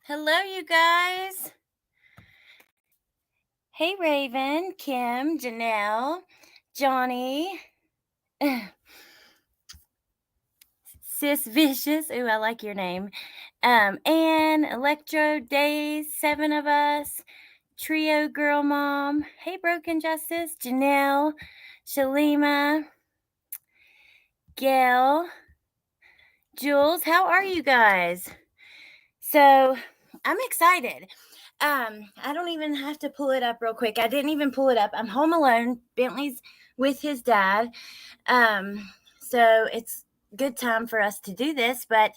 Hello, you guys. Hey, Raven, Kim, Janelle, Johnny, Sis Vicious. Ooh, I like your name. Anne, Electro, Days, 7 of us, Trio Girl Mom. Hey, Broken Justice, Janelle, Shalima, Gail, Jules. How are you guys? So, I'm excited. I don't even have to pull it up real quick. I didn't even pull it up. I'm home alone. Bentley's with his dad. So it's good time for us to do this, but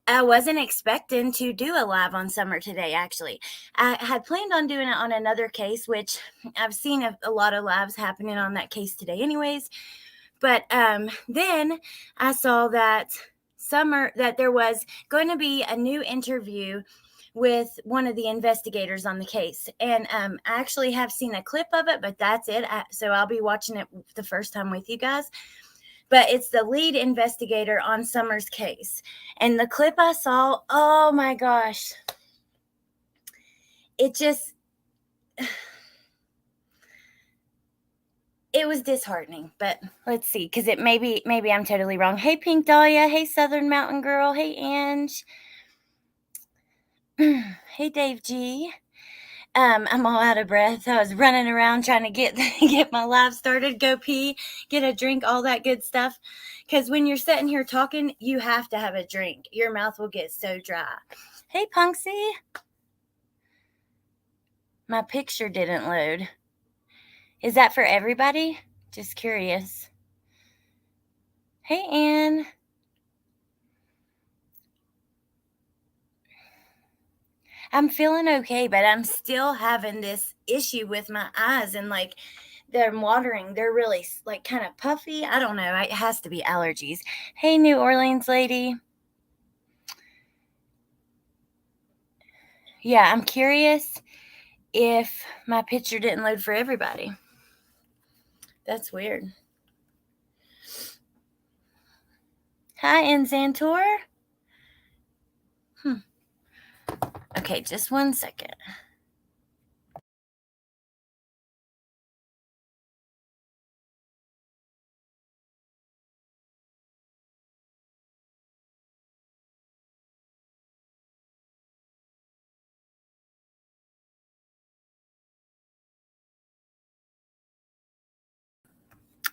I wasn't expecting to do a live on Summer today, actually. I had planned on doing it on another case, which I've seen a lot of lives happening on that case today anyways. But then I saw that there was going to be a new interview with one of the investigators on the case. And I actually have seen a clip of it, but that's it. So I'll be watching it the first time with you guys. But it's the lead investigator on Summer's case. And the clip I saw, oh my gosh, it just, it was disheartening. But let's see, because maybe I'm totally wrong. Hey, Pink Dahlia. Hey, Southern Mountain Girl. Hey, Ange. Hey, Dave G. I'm all out of breath. I was running around trying to get my live started, go pee, get a drink, all that good stuff. Because when you're sitting here talking, you have to have a drink. Your mouth will get so dry. Hey, Punksy. My picture didn't load. Is that for everybody? Just curious. Hey, Anne. I'm feeling okay, but I'm still having this issue with my eyes and like they're watering. They're really like kind of puffy. I don't know. It has to be allergies. Hey, New Orleans lady. Yeah, I'm curious if my picture didn't load for everybody. That's weird. Hi, Enzantor. Okay, just 1 second.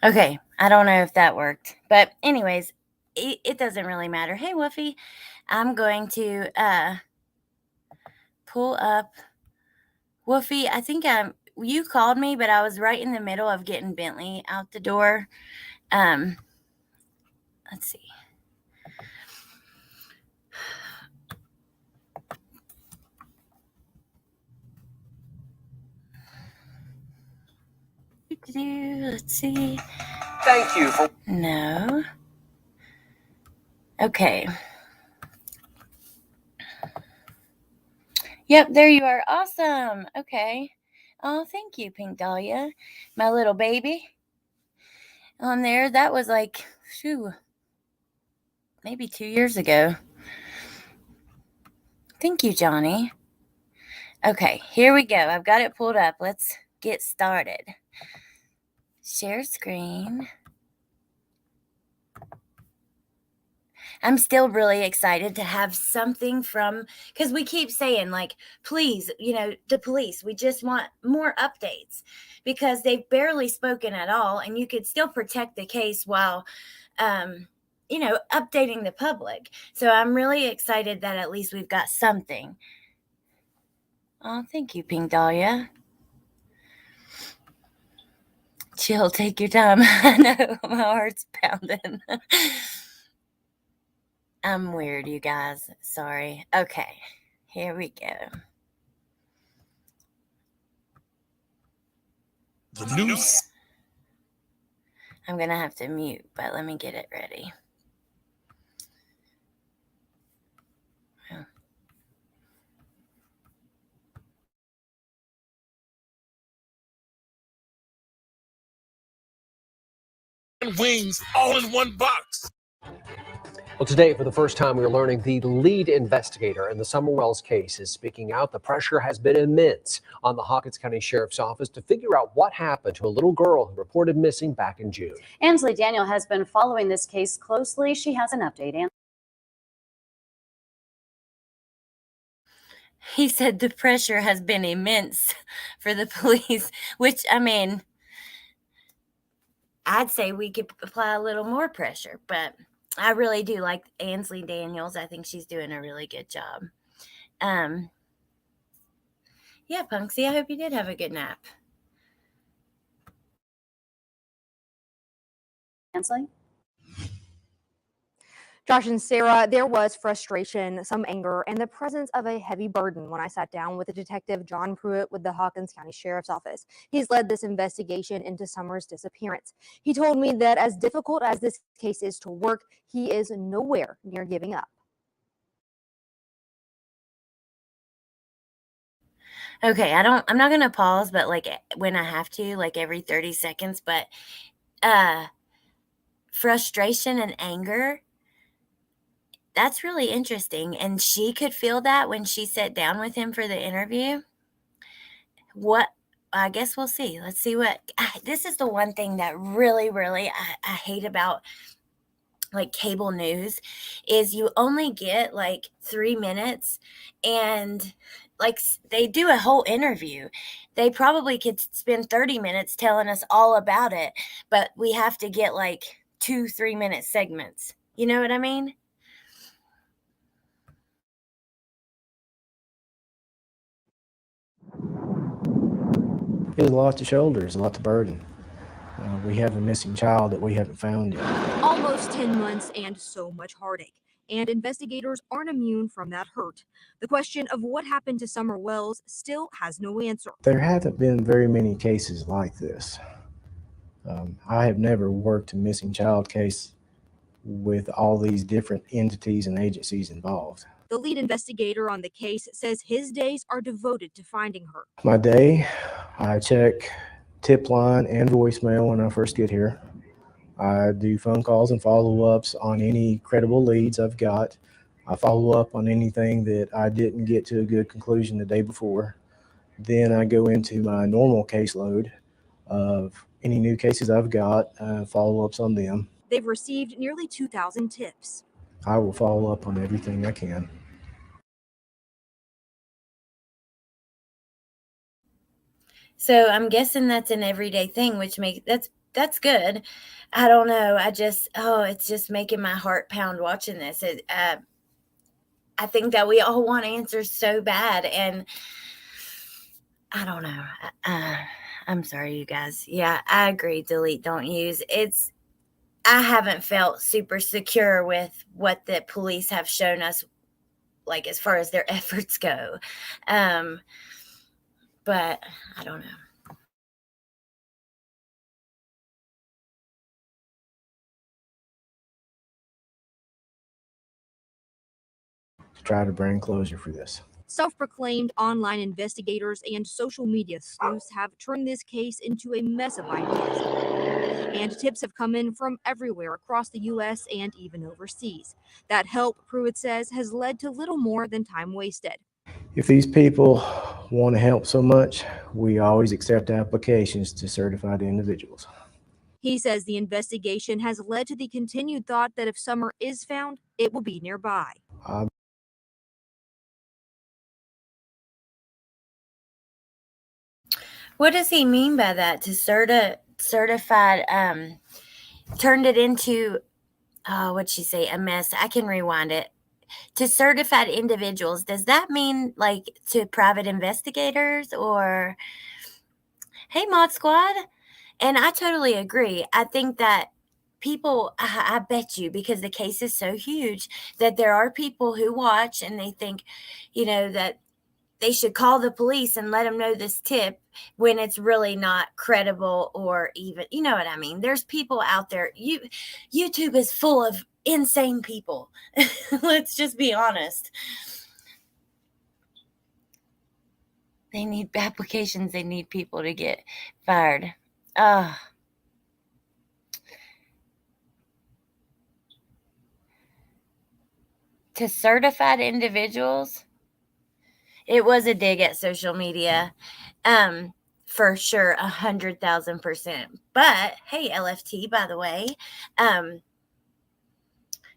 Okay, I don't know if that worked. But anyways, it doesn't really matter. Hey, Woofy. I'm going to pull up. Woofy, I think you called me, but I was right in the middle of getting Bentley out the door. Let's see. Let's see. Thank you for. No. Okay. Yep, there you are. Awesome. Okay. Oh, thank you, Pink Dahlia. My little baby on there. That was like, maybe 2 years ago. Thank you, Johnny. Okay, here we go. I've got it pulled up. Let's get started. Share screen. I'm still really excited to have something because we keep saying, like, please, the police, we just want more updates because they've barely spoken at all. And you could still protect the case while, updating the public. So I'm really excited that at least we've got something. Oh, thank you, Pink Dahlia. Chill, take your time. I know, my heart's pounding. I'm weird, you guys. Sorry. Okay, here we go. The news. I'm going to have to mute, but let me get it ready. Wings all in one box. Well, today, for the first time, we're learning the lead investigator in the Summer Wells case is speaking out. The pressure has been immense on the Hawkins County Sheriff's Office to figure out what happened to a little girl who reported missing back in June. Ansley Daniel has been following this case closely. She has an update. He said the pressure has been immense for the police, which, I mean, I'd say we could apply a little more pressure, but I really do like Ansley Daniels. I think she's doing a really good job. Yeah, Punksy, I hope you did have a good nap. Ansley? Josh and Sarah, there was frustration, some anger, and the presence of a heavy burden when I sat down with Detective John Pruitt with the Hawkins County Sheriff's Office. He's led this investigation into Summer's disappearance. He told me that as difficult as this case is to work, he is nowhere near giving up. Okay, I'm not gonna pause, but like when I have to, like every 30 seconds, but frustration and anger, that's really interesting. And she could feel that when she sat down with him for the interview. I guess we'll see. Let's see this is the one thing that really, really I hate about like cable news is you only get like 3 minutes, and like they do a whole interview. They probably could spend 30 minutes telling us all about it, but we have to get like 2-3 minute segments. You know what I mean? There's a lot to shoulder, there's a lot to burden. We have a missing child that we haven't found yet. Almost 10 months and so much heartache. And investigators aren't immune from that hurt. The question of what happened to Summer Wells still has no answer. There haven't been very many cases like this. I have never worked a missing child case with all these different entities and agencies involved. The lead investigator on the case says his days are devoted to finding her. My day, I check tip line and voicemail when I first get here. I do phone calls and follow-ups on any credible leads I've got. I follow up on anything that I didn't get to a good conclusion the day before. Then I go into my normal caseload of any new cases I've got, follow-ups on them. They've received nearly 2,000 tips. I will follow up on everything I can. So I'm guessing that's an everyday thing, which makes that's good. I don't know. It's just making my heart pound watching this. I think that we all want answers so bad, and I don't know. I'm sorry, you guys. Yeah, I agree. Delete, don't use. I haven't felt super secure with what the police have shown us, like as far as their efforts go. But I don't know. To try to bring closure for this. Self-proclaimed online investigators and social media sleuths have turned this case into a mess of ideas. And tips have come in from everywhere across the U.S. and even overseas. That help, Pruitt says, has led to little more than time wasted. If these people want to help so much, we always accept applications to certified individuals. He says the investigation has led to the continued thought that if Summer is found, it will be nearby. What does he mean by that? To certified, turned it into, what'd she say? A mess. I can rewind it. To certified individuals, does that mean like to private investigators or? Hey, Mod Squad. And I totally agree. I think that people, I bet you, because the case is so huge, that there are people who watch and they think, that they should call the police and let them know this tip when it's really not credible, or even, you know what I mean? There's people out there. YouTube is full of insane people. Let's just be honest. They need applications. They need people to get fired. to certified individuals, it was a dig at social media. For sure, 100,000%. But hey, LFT, by the way,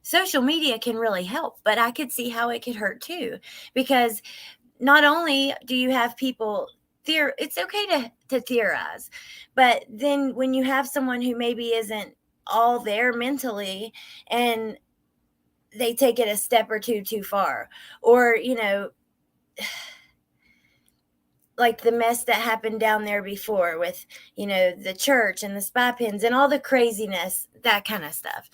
social media can really help, but I could see how it could hurt too, because not only do you have people it's okay to theorize, but then when you have someone who maybe isn't all there mentally and they take it a step or two too far, or like the mess that happened down there before with the church and the spy pins and all the craziness, that kind of stuff.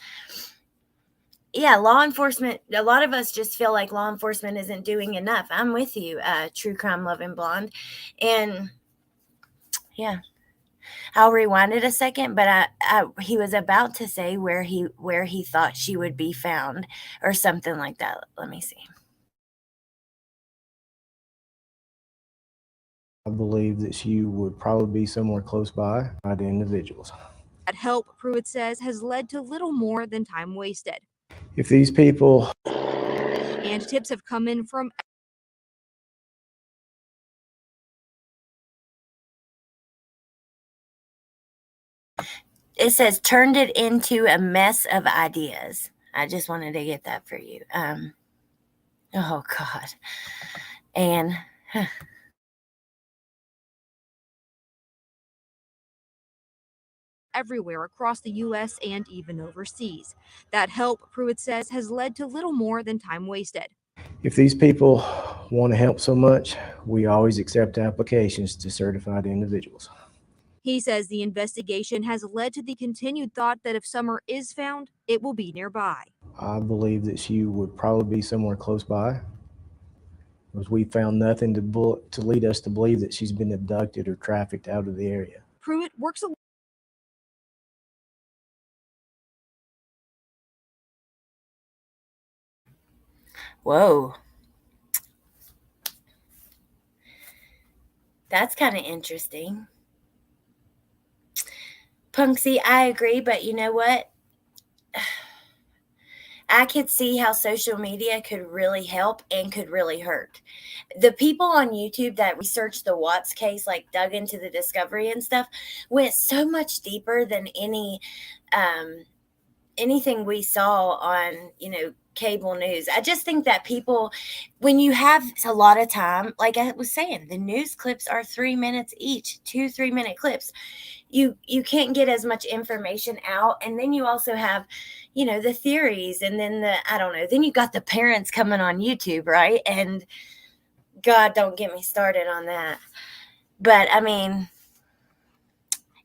Yeah, law enforcement, a lot of us just feel like law enforcement isn't doing enough. I'm with you, true crime loving blonde. And yeah, I'll rewind it a second, but he was about to say where he thought she would be found or something like that. Let me see. I believe that she would probably be somewhere close by the individuals. That help, Pruitt says, has led to little more than time wasted. If these people And tips have come in from It says turned it into a mess of ideas. I just wanted to get that for you. Oh God. And everywhere across the U.S. and even overseas. That help, Pruitt says, has led to little more than time wasted. if these people want to help so much, we always accept applications to certified individuals. He says the investigation has led to the continued thought that if Summer is found, it will be nearby. I believe that she would probably be somewhere close by, because we found nothing to lead us to believe that she's been abducted or trafficked out of the area. Pruitt works a whoa. That's kind of interesting. Punksy, I agree, but you know what? I could see how social media could really help and could really hurt. The people on YouTube that researched the Watts case, like dug into the discovery and stuff, went so much deeper than anything we saw on, cable news. I just think that people, when you have a lot of time, like I was saying, the news clips are 3 minutes each, 2 3-minute clips. You can't get as much information out. And then you also have, the theories, and then I don't know, then you got the parents coming on YouTube, right? And God, don't get me started on that. But I mean,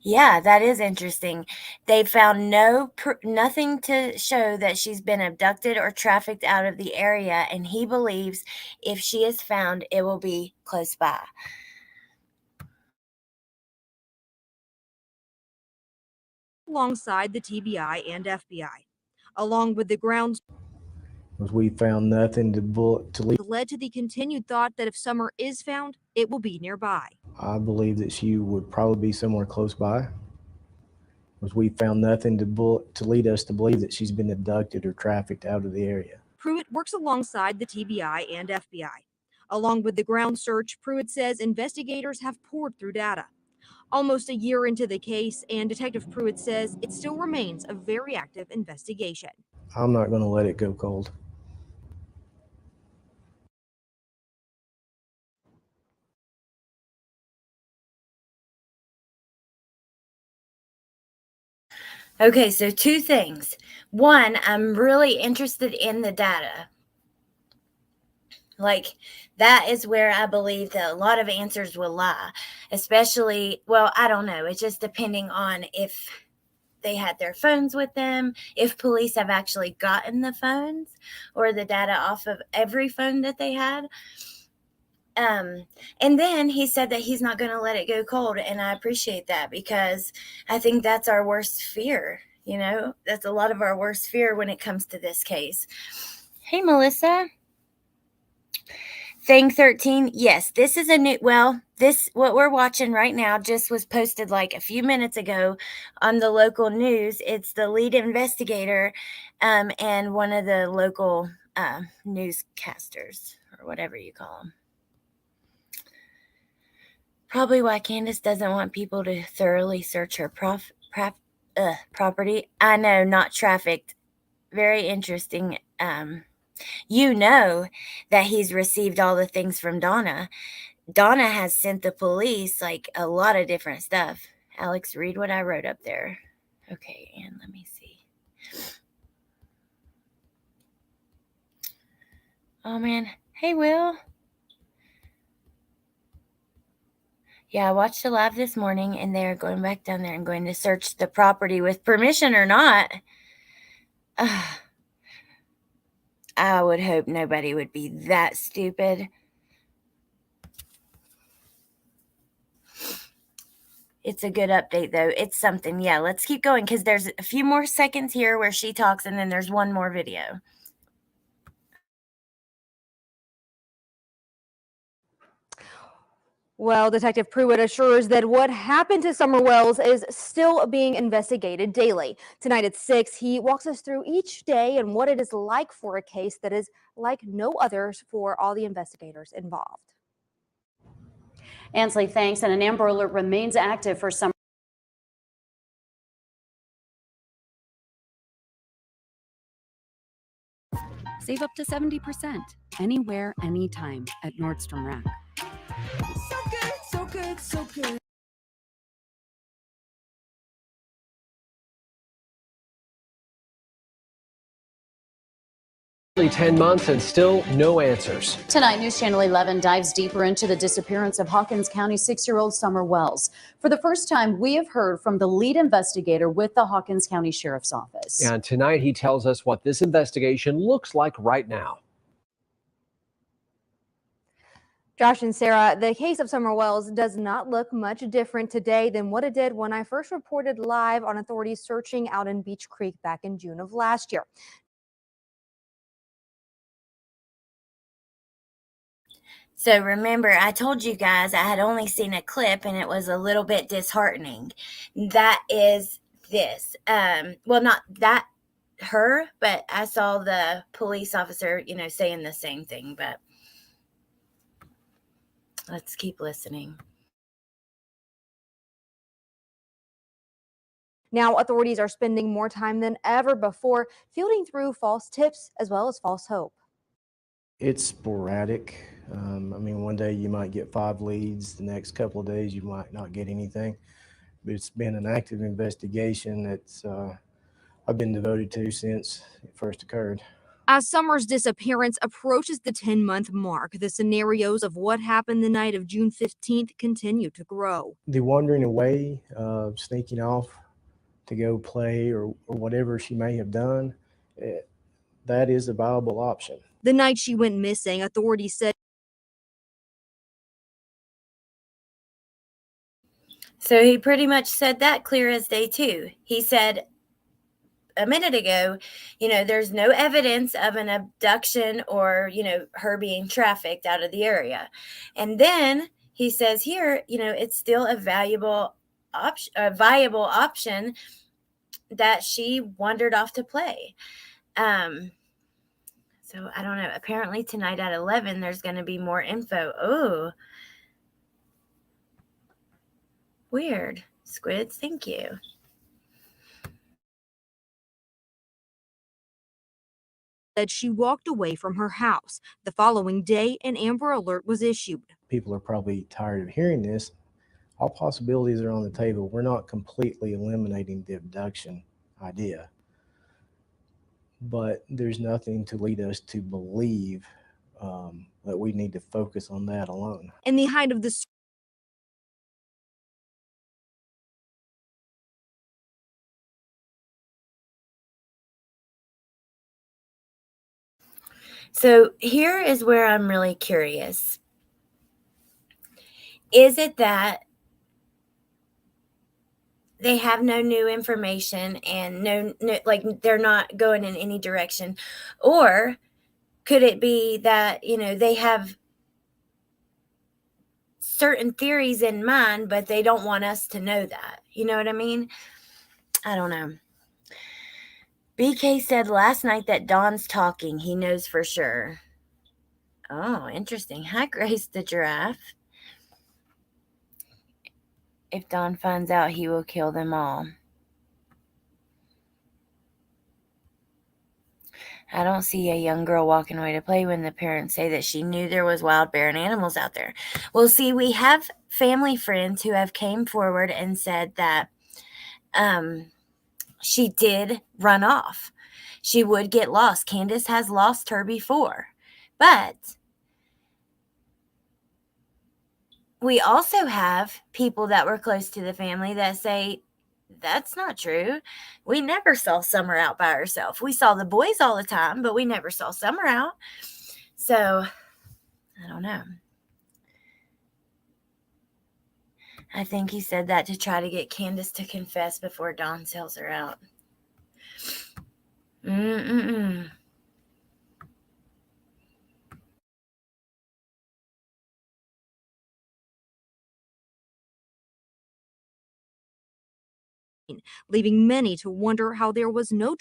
yeah, that is interesting. They found nothing to show that she's been abducted or trafficked out of the area, and he believes if she is found, it will be close by. alongside the TBI and FBI, along with the grounds Because we found nothing to lead. led to the continued thought that if Summer is found, it will be nearby. I believe that she would probably be somewhere close by, because we found nothing to lead us to believe that she's been abducted or trafficked out of the area. Pruitt works alongside the TBI and FBI. Along with the ground search, Pruitt says investigators have poured through data. Almost a year into the case, and Detective Pruitt says it still remains a very active investigation. I'm not going to let it go cold. Okay, so two things. One, I'm really interested in the data. Like, that is where I believe that a lot of answers will lie, especially, well, I don't know. It's just depending on if they had their phones with them, if police have actually gotten the phones or the data off of every phone that they had. And then he said that he's not going to let it go cold. And I appreciate that, because I think that's our worst fear. That's a lot of our worst fear when it comes to this case. Hey, Melissa. Thing 13. Yes, this is what we're watching right now just was posted like a few minutes ago on the local news. It's the lead investigator and one of the local newscasters or whatever you call them. Probably why Candace doesn't want people to thoroughly search her property. I know, not trafficked. Very interesting. You know that he's received all the things from Donna. Donna has sent the police like a lot of different stuff. Alex, read what I wrote up there. Okay, and let me see. Oh man. Hey, Will. Yeah, I watched a live this morning and they're going back down there and going to search the property with permission or not. I would hope nobody would be that stupid. It's a good update, though. It's something. Yeah, let's keep going because there's a few more seconds here where she talks and then there's one more video. Well, Detective Pruitt assures that what happened to Summer Wells is still being investigated daily. Tonight at 6, he walks us through each day and what it is like for a case that is like no others for all the investigators involved. Ansley, thanks. And an Amber Alert remains active for Summer. Save up to 70% anywhere, anytime at Nordstrom Rack. So good, so good, so good. Nearly 10 months and still no answers. Tonight, News Channel 11 dives deeper into the disappearance of Hawkins County 6-year-old Summer Wells. For the first time, we have heard from the lead investigator with the Hawkins County Sheriff's Office. And tonight he tells us what this investigation looks like right now. Josh and Sarah, the case of Summer Wells does not look much different today than what it did when I first reported live on authorities searching out in Beach Creek back in June of last year. So remember, I told you guys I had only seen a clip and it was a little bit disheartening. That is this. Well, not that her, but I saw the police officer, saying the same thing, but let's keep listening. Now, authorities are spending more time than ever before fielding through false tips as well as false hope. It's sporadic. One day you might get 5 leads, the next couple of days you might not get anything. But it's been an active investigation that's I've been devoted to since it first occurred. As Summer's disappearance approaches the 10-month mark, the scenarios of what happened the night of June 15th continue to grow. The wandering away, sneaking off to go play or whatever she may have done, that is a viable option. The night she went missing, authorities said. So he pretty much said that clear as day too. He said a minute ago, there's no evidence of an abduction or, her being trafficked out of the area. And then he says here, it's still a viable option that she wandered off to play. So I don't know. Apparently tonight at 11, there's going to be more info. Oh, weird. Squids, thank you. That she walked away from her house. The following day, an Amber Alert was issued. People are probably tired of hearing this. All possibilities are on the table. We're not completely eliminating the abduction idea, but there's nothing to lead us to believe that we need to focus on that alone. In the height of the So here is where I'm really curious. Is it that they have no new information and no, like they're not going in any direction? Or could it be that, they have certain theories in mind, but they don't want us to know that? You know what I mean? I don't know. BK said last night that Don's talking. He knows for sure. Oh, interesting. Hi, Grace the giraffe. If Don finds out, he will kill them all. I don't see a young girl walking away to play when the parents say that she knew there was wild bear and animals out there. Well, see, we have family friends who have came forward and said that she did run off. She would get lost. Candace has lost her before. But we also have people that were close to the family that say, that's not true. We never saw Summer out by herself. We saw the boys all the time, but we never saw Summer out. So, I don't know. I think he said that to try to get Candace to confess before Dawn sells her out. leaving many to wonder how there was no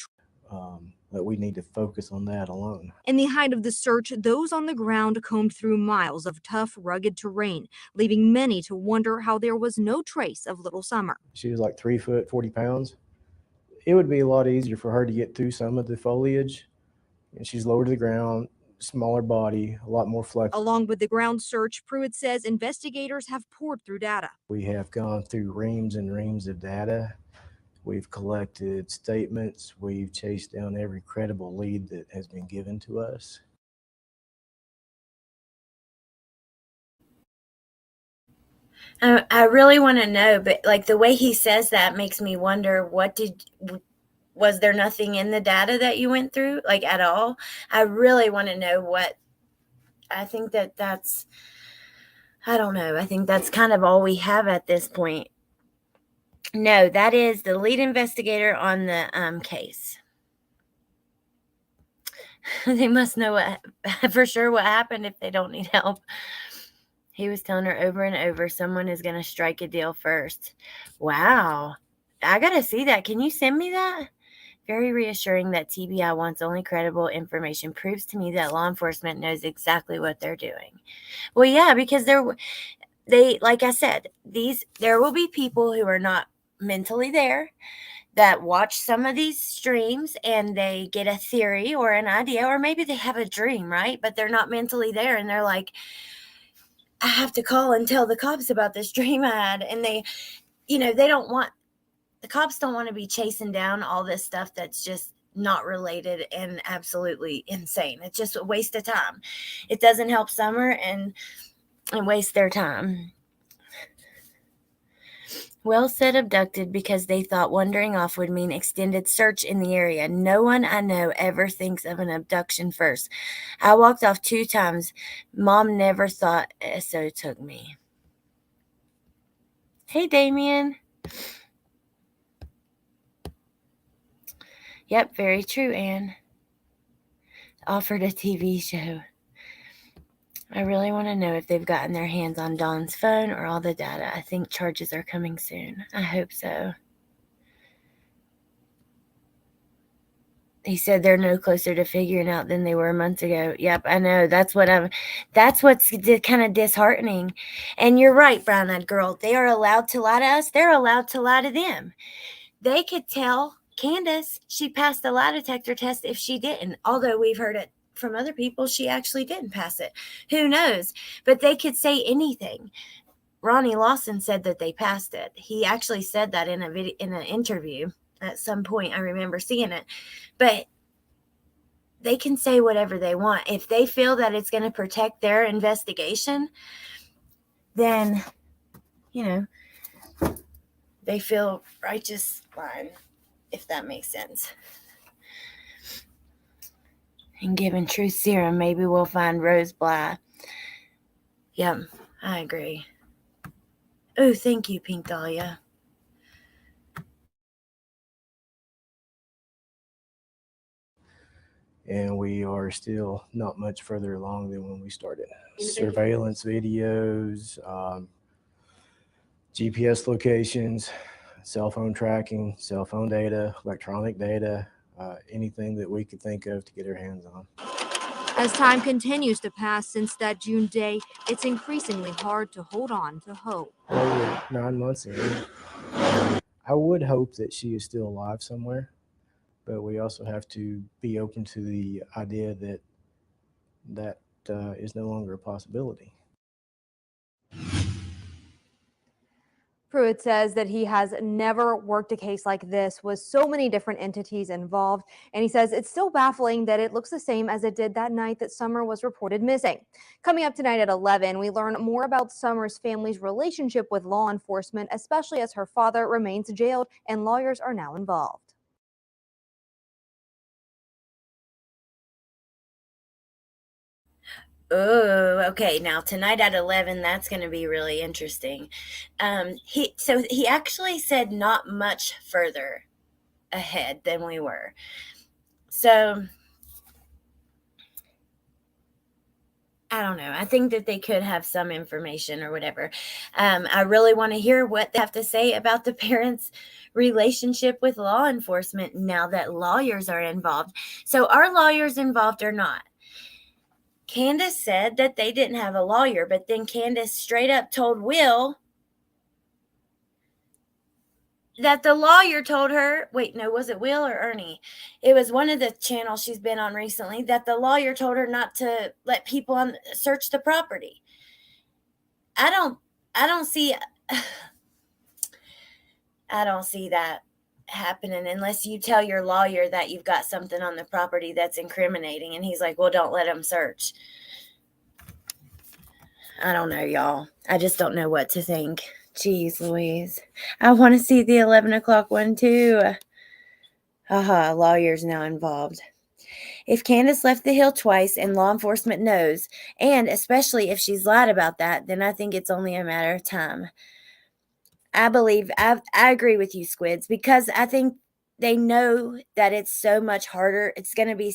That we need to focus on that alone. In the height of the search, those on the ground combed through miles of tough, rugged terrain, leaving many to wonder how there was no trace of little Summer. She was like 3 foot, 40 pounds. It would be a lot easier for her to get through some of the foliage. And she's lower to the ground, smaller body, a lot more flexible. Along with the ground search, Pruitt says investigators have poured through data. We have gone through reams and reams of data. We've collected statements. We've chased down every credible lead that has been given to us. I really want to know, but like the way he says that makes me wonder, was there nothing in the data that you went through, like at all? I really want to know what. I think that's, I don't know. I think that's kind of all we have at this point. No, that is the lead investigator on the case. They must know for sure what happened if they don't need help. He was telling her over and over, someone is going to strike a deal first. Wow. I got to see that. Can you send me that? Very reassuring that TBI wants only credible information proves to me that law enforcement knows exactly what they're doing. Well, yeah, because they, like I said, there will be people who are not mentally there that watch some of these streams and they get a theory or an idea, or maybe they have a dream, right? But they're not mentally there and they're like, I have to call and tell the cops about this dream I had. And the cops don't want to be chasing down all this stuff that's just not related and absolutely insane. It's just a waste of time. It doesn't help Summer and waste their time. Well said abducted because they thought wandering off would mean extended search in the area. No one I know ever thinks of an abduction first. I walked off 2 times. Mom never thought SO took me. Hey, Damien. Yep, very true, Anne. Offered a TV show. I really want to know if they've gotten their hands on Dawn's phone or all the data. I think charges are coming soon. I hope so. He said they're no closer to figuring out than they were months ago. Yep, I know. That's what's kind of disheartening. And you're right, brown-eyed girl. They are allowed to lie to us. They're allowed to lie to them. They could tell Candace she passed the lie detector test if she didn't, although we've heard it from other people she actually didn't pass it. Who knows? But they could say anything. Ronnie Lawson said that they passed it. He actually said that in an interview at some point. I remember seeing it. But they can say whatever they want. If they feel that it's going to protect their investigation, then, they feel righteous fine, if that makes sense. And given truth serum, maybe we'll find Rose Bly. Yep, I agree. Oh, thank you, Pink Dahlia. And we are still not much further along than when we started. Surveillance videos, GPS locations, cell phone tracking, cell phone data, electronic data. anything that we could think of to get our hands on. As time continues to pass since that June day, it's increasingly hard to hold on to hope. Over 9 months in, I would hope that she is still alive somewhere, but we also have to be open to the idea that is no longer a possibility. Pruitt says that he has never worked a case like this with so many different entities involved, and he says it's still baffling that it looks the same as it did that night that Summer was reported missing. Coming up tonight at 11, we learn more about Summer's family's relationship with law enforcement, especially as her father remains jailed and lawyers are now involved. Oh, okay. Now tonight at 11, that's going to be really interesting. He actually said not much further ahead than we were. So I don't know. I think that they could have some information or whatever. I really want to hear what they have to say about the parents' relationship with law enforcement now that lawyers are involved. So are lawyers involved or not? Candace said that they didn't have a lawyer, but then Candace straight up told Will that the lawyer told her, wait, no, was it Will or Ernie? It was one of the channels she's been on recently, that the lawyer told her not to let people search the property. I don't see I don't see that happening unless you tell your lawyer that you've got something on the property that's incriminating, and he's like, well, don't let them search. I don't know, y'all. I just don't know what to think. Jeez Louise. I want to see the 11 o'clock one too. Haha, lawyers now involved. If Candace left the hill twice and law enforcement knows, and especially if she's lied about that, then I think it's only a matter of time. I agree with you, Squids, because I think they know that it's so much harder. It's going to be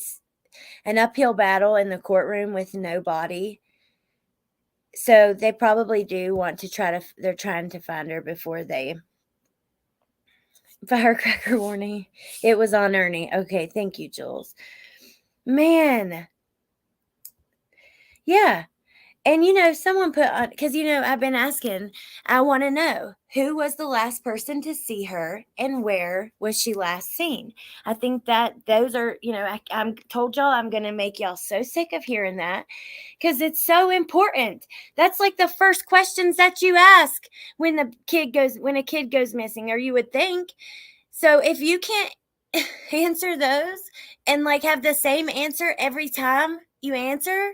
an uphill battle in the courtroom with no body. So they probably do want to they're trying to find her before they. Firecracker warning. It was on Ernie. Okay, thank you, Jules. Man. Yeah. And, someone put on, because, I've been asking, I want to know who was the last person to see her and where was she last seen? I think that those are, I'm told y'all I'm going to make y'all so sick of hearing that because it's so important. That's like the first questions that you ask when a kid goes missing, or you would think. So if you can't answer those and have the same answer every time you answer,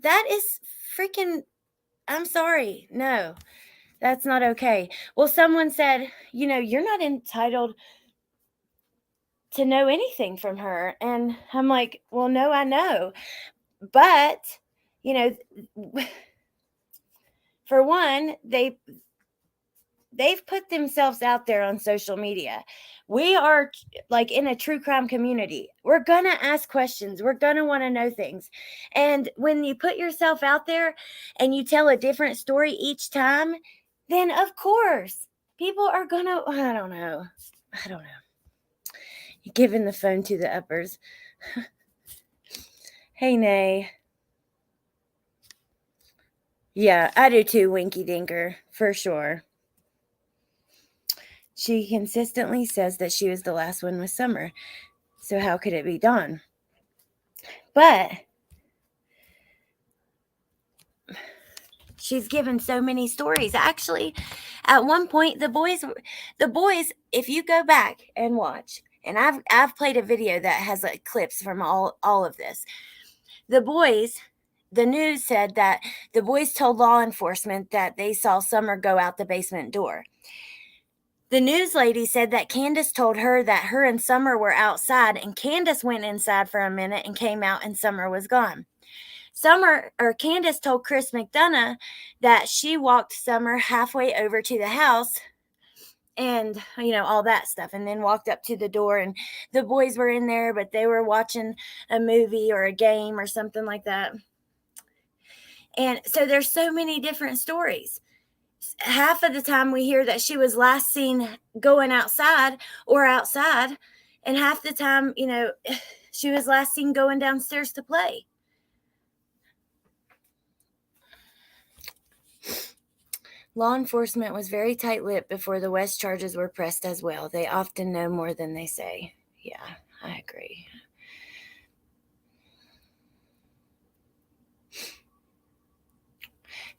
that is freaking, I'm sorry. No, that's not okay. Well, someone said, you're not entitled to know anything from her. And I'm like, well, no, I know. But, for one, they've put themselves out there on social media. We are in a true crime community. We're going to ask questions. We're going to want to know things. And when you put yourself out there and you tell a different story each time, then of course people are going to, I don't know. You're giving the phone to the uppers. Hey, Nay. Yeah, I do too, Winky Dinker, for sure. She consistently says that she was the last one with Summer. So how could it be Dawn? But she's given so many stories. Actually, at one point, the boys, if you go back and watch, and I've played a video that has clips from all of this. The news said that the boys told law enforcement that they saw Summer go out the basement door. The news lady said that Candace told her that her and Summer were outside, and Candace went inside for a minute and came out and Summer was gone. Candace told Chris McDonough that she walked Summer halfway over to the house and, all that stuff, and then walked up to the door, and the boys were in there, but they were watching a movie or a game or something like that. And so there's so many different stories. Half of the time we hear that she was last seen going outside, And half the time, she was last seen going downstairs to play. Law enforcement was very tight-lipped before the West charges were pressed as well. They often know more than they say. Yeah, I agree.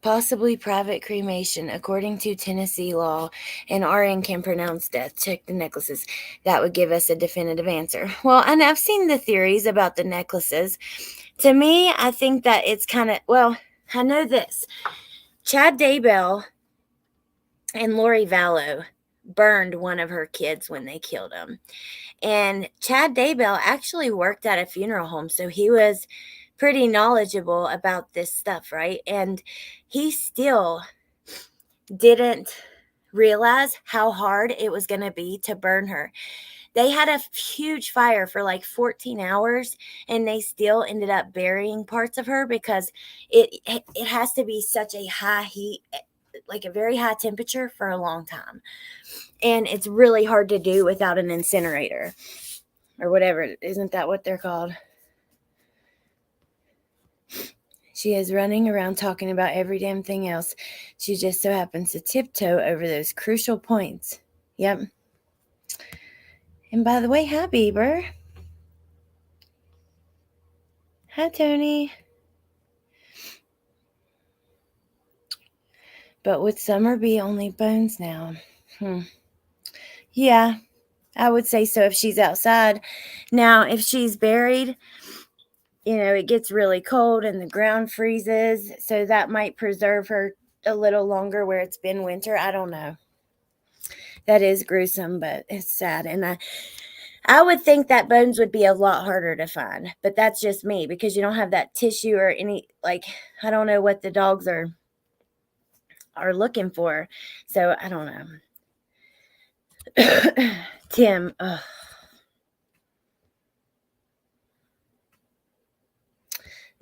Possibly private cremation. According to Tennessee law, an RN can pronounce death. Check the necklaces. That would give us a definitive answer. Well, and I've seen the theories about the necklaces. To me, I think that it's kind of, well, I know this. Chad Daybell and Lori Vallow burned one of her kids when they killed him. And Chad Daybell actually worked at a funeral home, so he was pretty knowledgeable about this stuff, right? And he still didn't realize how hard it was going to be to burn her. They had a huge fire for like 14 hours, and they still ended up burying parts of her because it has to be such a high heat, like a very high temperature for a long time. And it's really hard to do without an incinerator or whatever. Isn't that what they're called? She is running around talking about every damn thing else. She just so happens to tiptoe over those crucial points. Yep. And by the way, hi, Bieber. Hi, Tony. But would Summer be only bones now? Yeah, I would say so if she's outside. Now, if she's buried, it gets really cold and the ground freezes, so that might preserve her a little longer where it's been winter. I don't know. That is gruesome, but it's sad. And I would think that bones would be a lot harder to find, but that's just me because you don't have that tissue or any, like, I don't know what the dogs are looking for. So I don't know. Tim, ugh.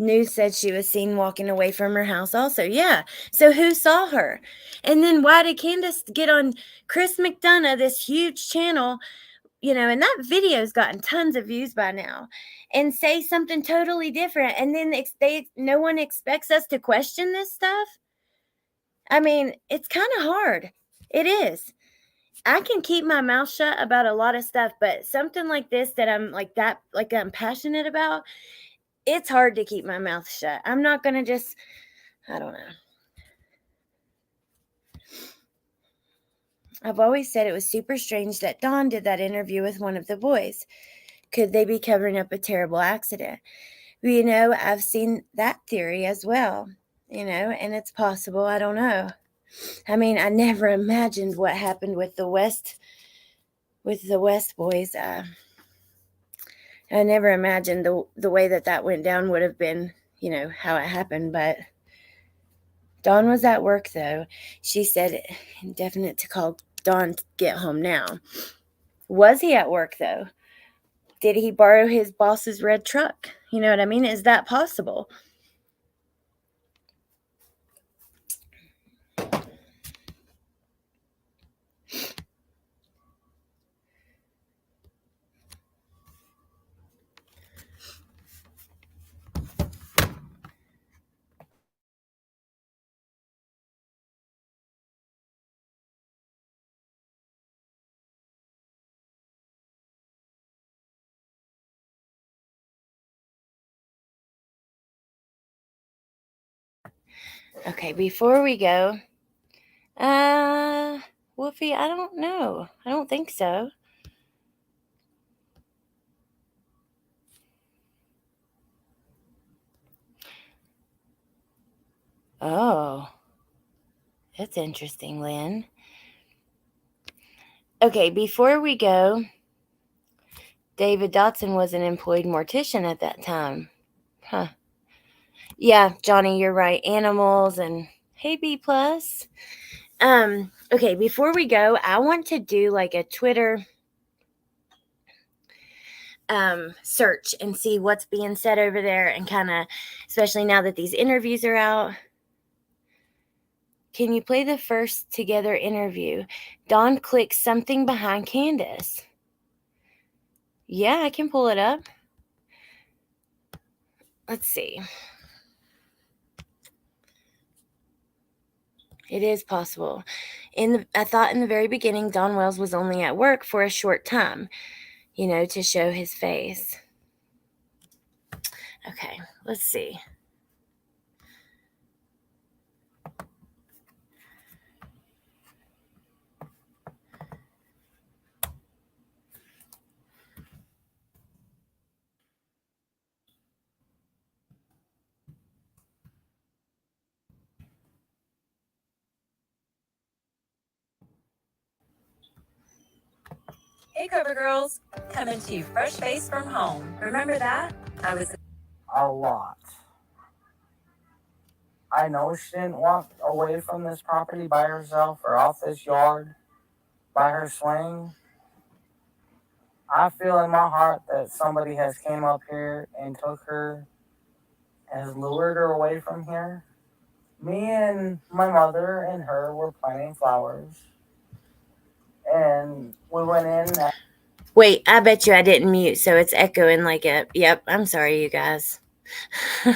News said she was seen walking away from her house also. Yeah. So who saw her? And then why did Candace get on Chris McDonough, this huge channel, and that video's gotten tons of views by now, and say something totally different? And then no one expects us to question this stuff. I mean, it's kind of hard. It is. I can keep my mouth shut about a lot of stuff, but something like this that I'm passionate about, it's hard to keep my mouth shut. I'm not going to just, I don't know. I've always said it was super strange that Dawn did that interview with one of the boys. Could they be covering up a terrible accident? Well, I've seen that theory as well, and it's possible. I don't know. I mean, I never imagined what happened with the West boys. I never imagined the way that went down would have been, how it happened. But Dawn was at work, though. She said indefinite to call Dawn to get home now. Was he at work, though? Did he borrow his boss's red truck? You know what I mean? Is that possible? Okay, before we go, Wolfie, I don't know. I don't think so. Oh, that's interesting, Lynn. Okay, before we go, David Dotson was an employed mortician at that time. Huh. Yeah, Johnny, you're right. Animals and hey, B plus. Okay, before we go, I want to do like a Twitter search and see what's being said over there, and kind of, especially now that these interviews are out. Can you play the first together interview? Dawn clicks something behind Candace. Yeah, I can pull it up. Let's see. It is possible. I thought in the very beginning Don Wells was only at work for a short time, to show his face. Okay, let's see. Hey, Cover Girls, coming to you fresh face from home. Remember that? I was A lot. I know she didn't walk away from this property by herself or off this yard by her swing. I feel in my heart that somebody has came up here and took her, has lured her away from here. Me and my mother and her were planting flowers, and we went in. Wait, I bet you I didn't mute, so it's echoing like a. Yep, I'm sorry, you guys. Oh,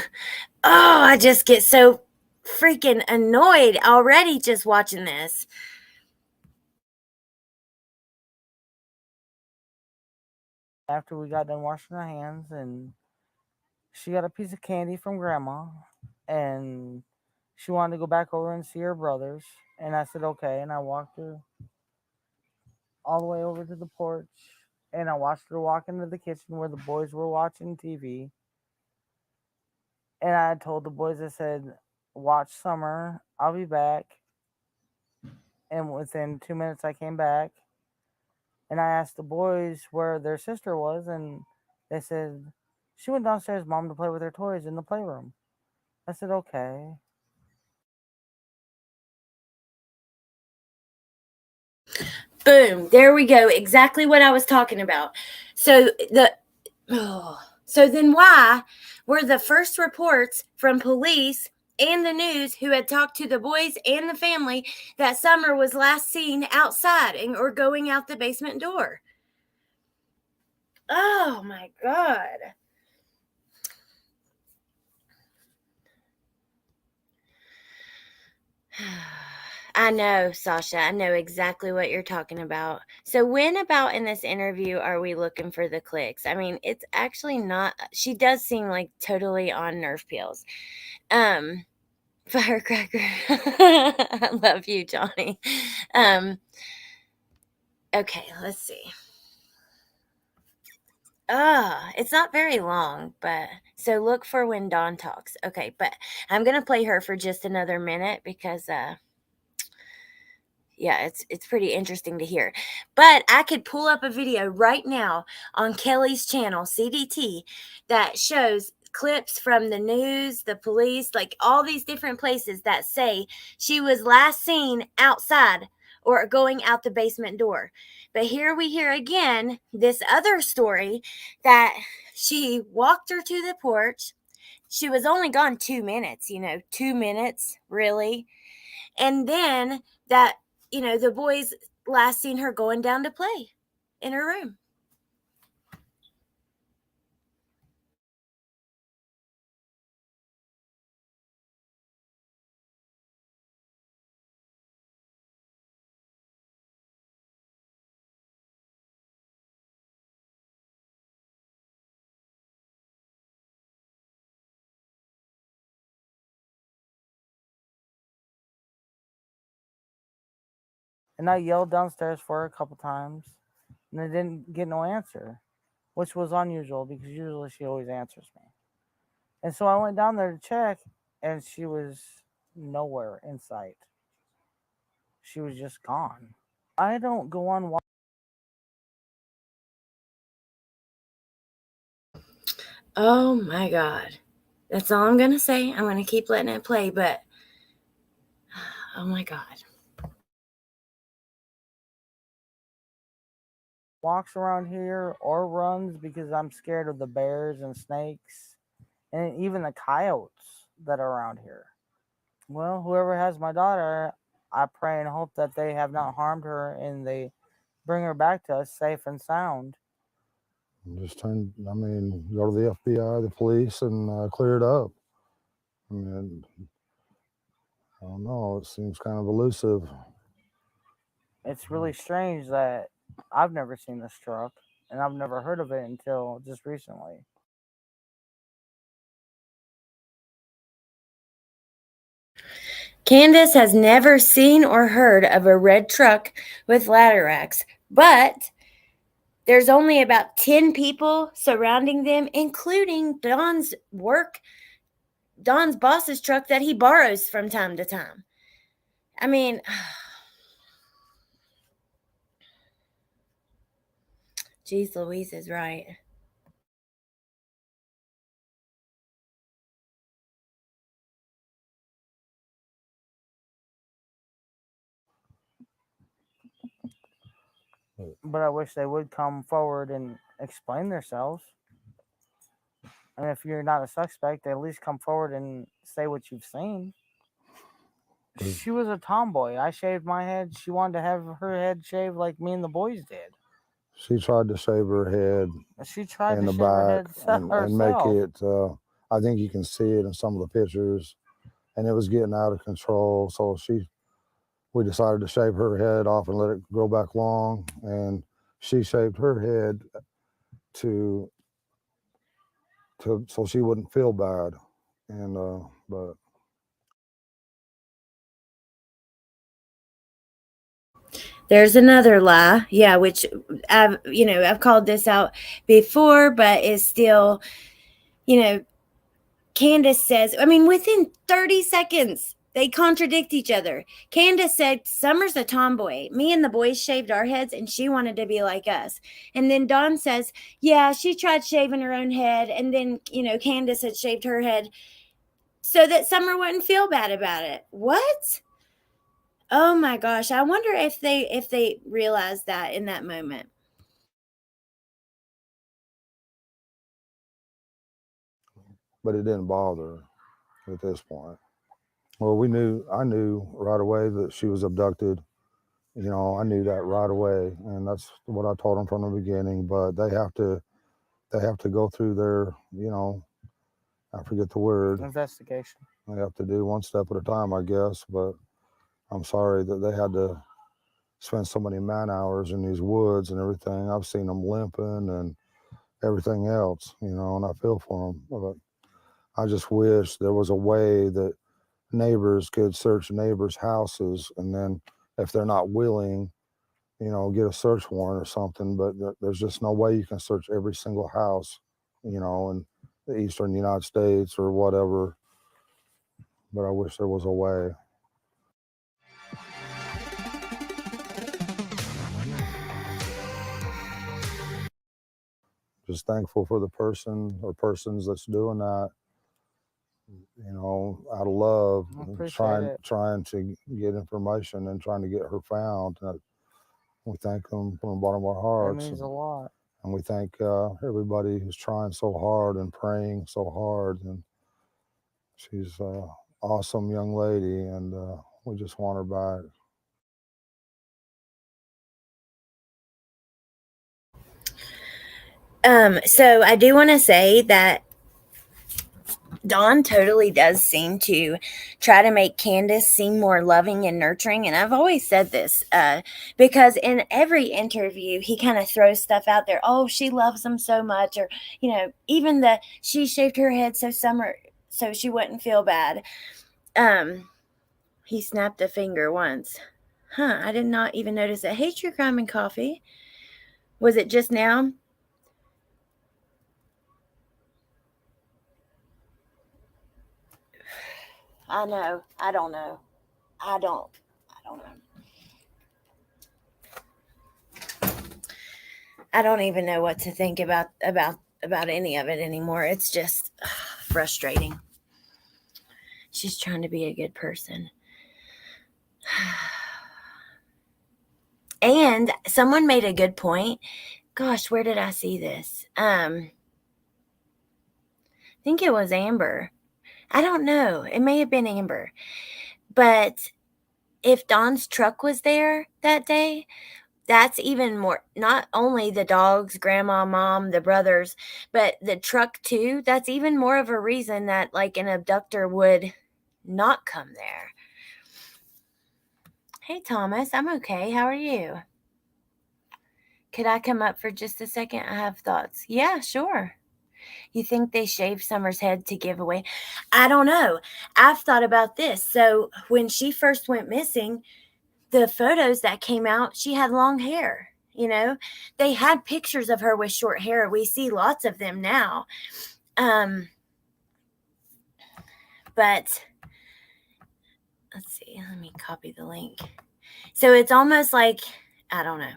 I just get so freaking annoyed already just watching this. After we got done washing our hands, and she got a piece of candy from grandma, and she wanted to go back over and see her brothers, and I said okay, and I walked her all the way over to the porch, and I watched her walk into the kitchen where the boys were watching TV, and I told the boys, I said, watch Summer, I'll be back. And within 2 minutes I came back, and I asked the boys where their sister was, and they said she went downstairs, Mom, to play with her toys in the playroom. I said okay. Boom, there we go. Exactly what I was talking about. So then why were the first reports from police and the news who had talked to the boys and the family that Summer was last seen outside or going out the basement door? Oh my God. I know, Sasha. I know exactly what you're talking about. So, when about in this interview are we looking for the clicks? I mean, it's actually not. She does seem like totally on nerve pills. Um, Firecracker. I love you, Johnny. Okay, let's see. It's not very long, but so look for when Dawn talks. Okay, but I'm gonna play her for just another minute because yeah, it's pretty interesting to hear. But I could pull up a video right now on Kelly's channel, CDT, that shows clips from the news, the police, like all these different places that say she was last seen outside or going out the basement door. But here we hear again this other story that she walked her to the porch. She was only gone 2 minutes, 2 minutes, really. And then that, the boys last seen her going down to play in her room. And I yelled downstairs for her a couple times, and I didn't get no answer, which was unusual because usually she always answers me. And so I went down there to check, and she was nowhere in sight. She was just gone. I don't go on. Oh my God. That's all I'm going to say. I'm going to keep letting it play, but oh my God. Walks around here or runs because I'm scared of the bears and snakes and even the coyotes that are around here. Well, whoever has my daughter, I pray and hope that they have not harmed her and they bring her back to us safe and sound. Just go to the FBI, the police, and clear it up. I mean, I don't know. It seems kind of elusive. It's really strange that I've never seen this truck and I've never heard of it until just recently. Candace has never seen or heard of a red truck with ladder racks, but there's only about 10 people surrounding them, including Don's boss's truck that he borrows from time to time. I mean, geez, Louise is right. But I wish they would come forward and explain themselves. And if you're not a suspect, at least come forward and say what you've seen. She was a tomboy. I shaved my head. She wanted to have her head shaved like me and the boys did. She tried to shave her head She tried in to the shave her back head and make herself. it. I think you can see it in some of the pictures, and it was getting out of control. So we decided to shave her head off and let it grow back long, and she shaved her head to so she wouldn't feel bad. And but There's another lie. Yeah, which I've called this out before, but it's still, Candace says, I mean, within 30 seconds, they contradict each other. Candace said, Summer's a tomboy. Me and the boys shaved our heads and she wanted to be like us. And then Dawn says, yeah, she tried shaving her own head. And then, Candace had shaved her head so that Summer wouldn't feel bad about it. What? Oh my gosh. I wonder if they realized that in that moment. but it didn't bother her at this point. Well, I knew right away that she was abducted. I knew that right away, and that's what I told them from the beginning. But they have to go through their, I forget the word. Investigation. They have to do one step at a time, I guess. But I'm sorry that they had to spend so many man hours in these woods and everything. I've seen them limping and everything else, and I feel for them. But I just wish there was a way that neighbors could search neighbors' houses, and then if they're not willing, get a search warrant or something. But there's just no way you can search every single house, in the eastern United States or whatever. But I wish there was a way. Just thankful for the person or persons that's doing that, out of love, trying to get information and trying to get her found. We thank them from the bottom of our hearts. It means a lot. And we thank everybody who's trying so hard and praying so hard. And she's an awesome young lady, and we just want her back. So I do want to say that Dawn totally does seem to try to make Candace seem more loving and nurturing. And I've always said this because in every interview, he kind of throws stuff out there. Oh, she loves him so much. Or, even she shaved her head so she wouldn't feel bad. He snapped a finger once. I did not even notice it. Hey, True Crime and Coffee. Was it just now? I know. I don't know. I don't know. I don't even know what to think about any of it anymore. It's just frustrating. She's trying to be a good person. And someone made a good point. Gosh, where did I see this? I think it was Amber. I don't know. It may have been Amber. But if Dawn's truck was there that day, that's even more, not only the dogs, grandma, mom, the brothers, but the truck too. That's even more of a reason that like an abductor would not come there. Hey Thomas, I'm okay. How are you? Could I come up for just a second? I have thoughts. Yeah, sure. You think they shaved Summer's head to give away? I don't know. I've thought about this. So when she first went missing, the photos that came out, she had long hair. You know, they had pictures of her with short hair. We see lots of them now. But let's see. Let me copy the link. So it's almost like, I don't know.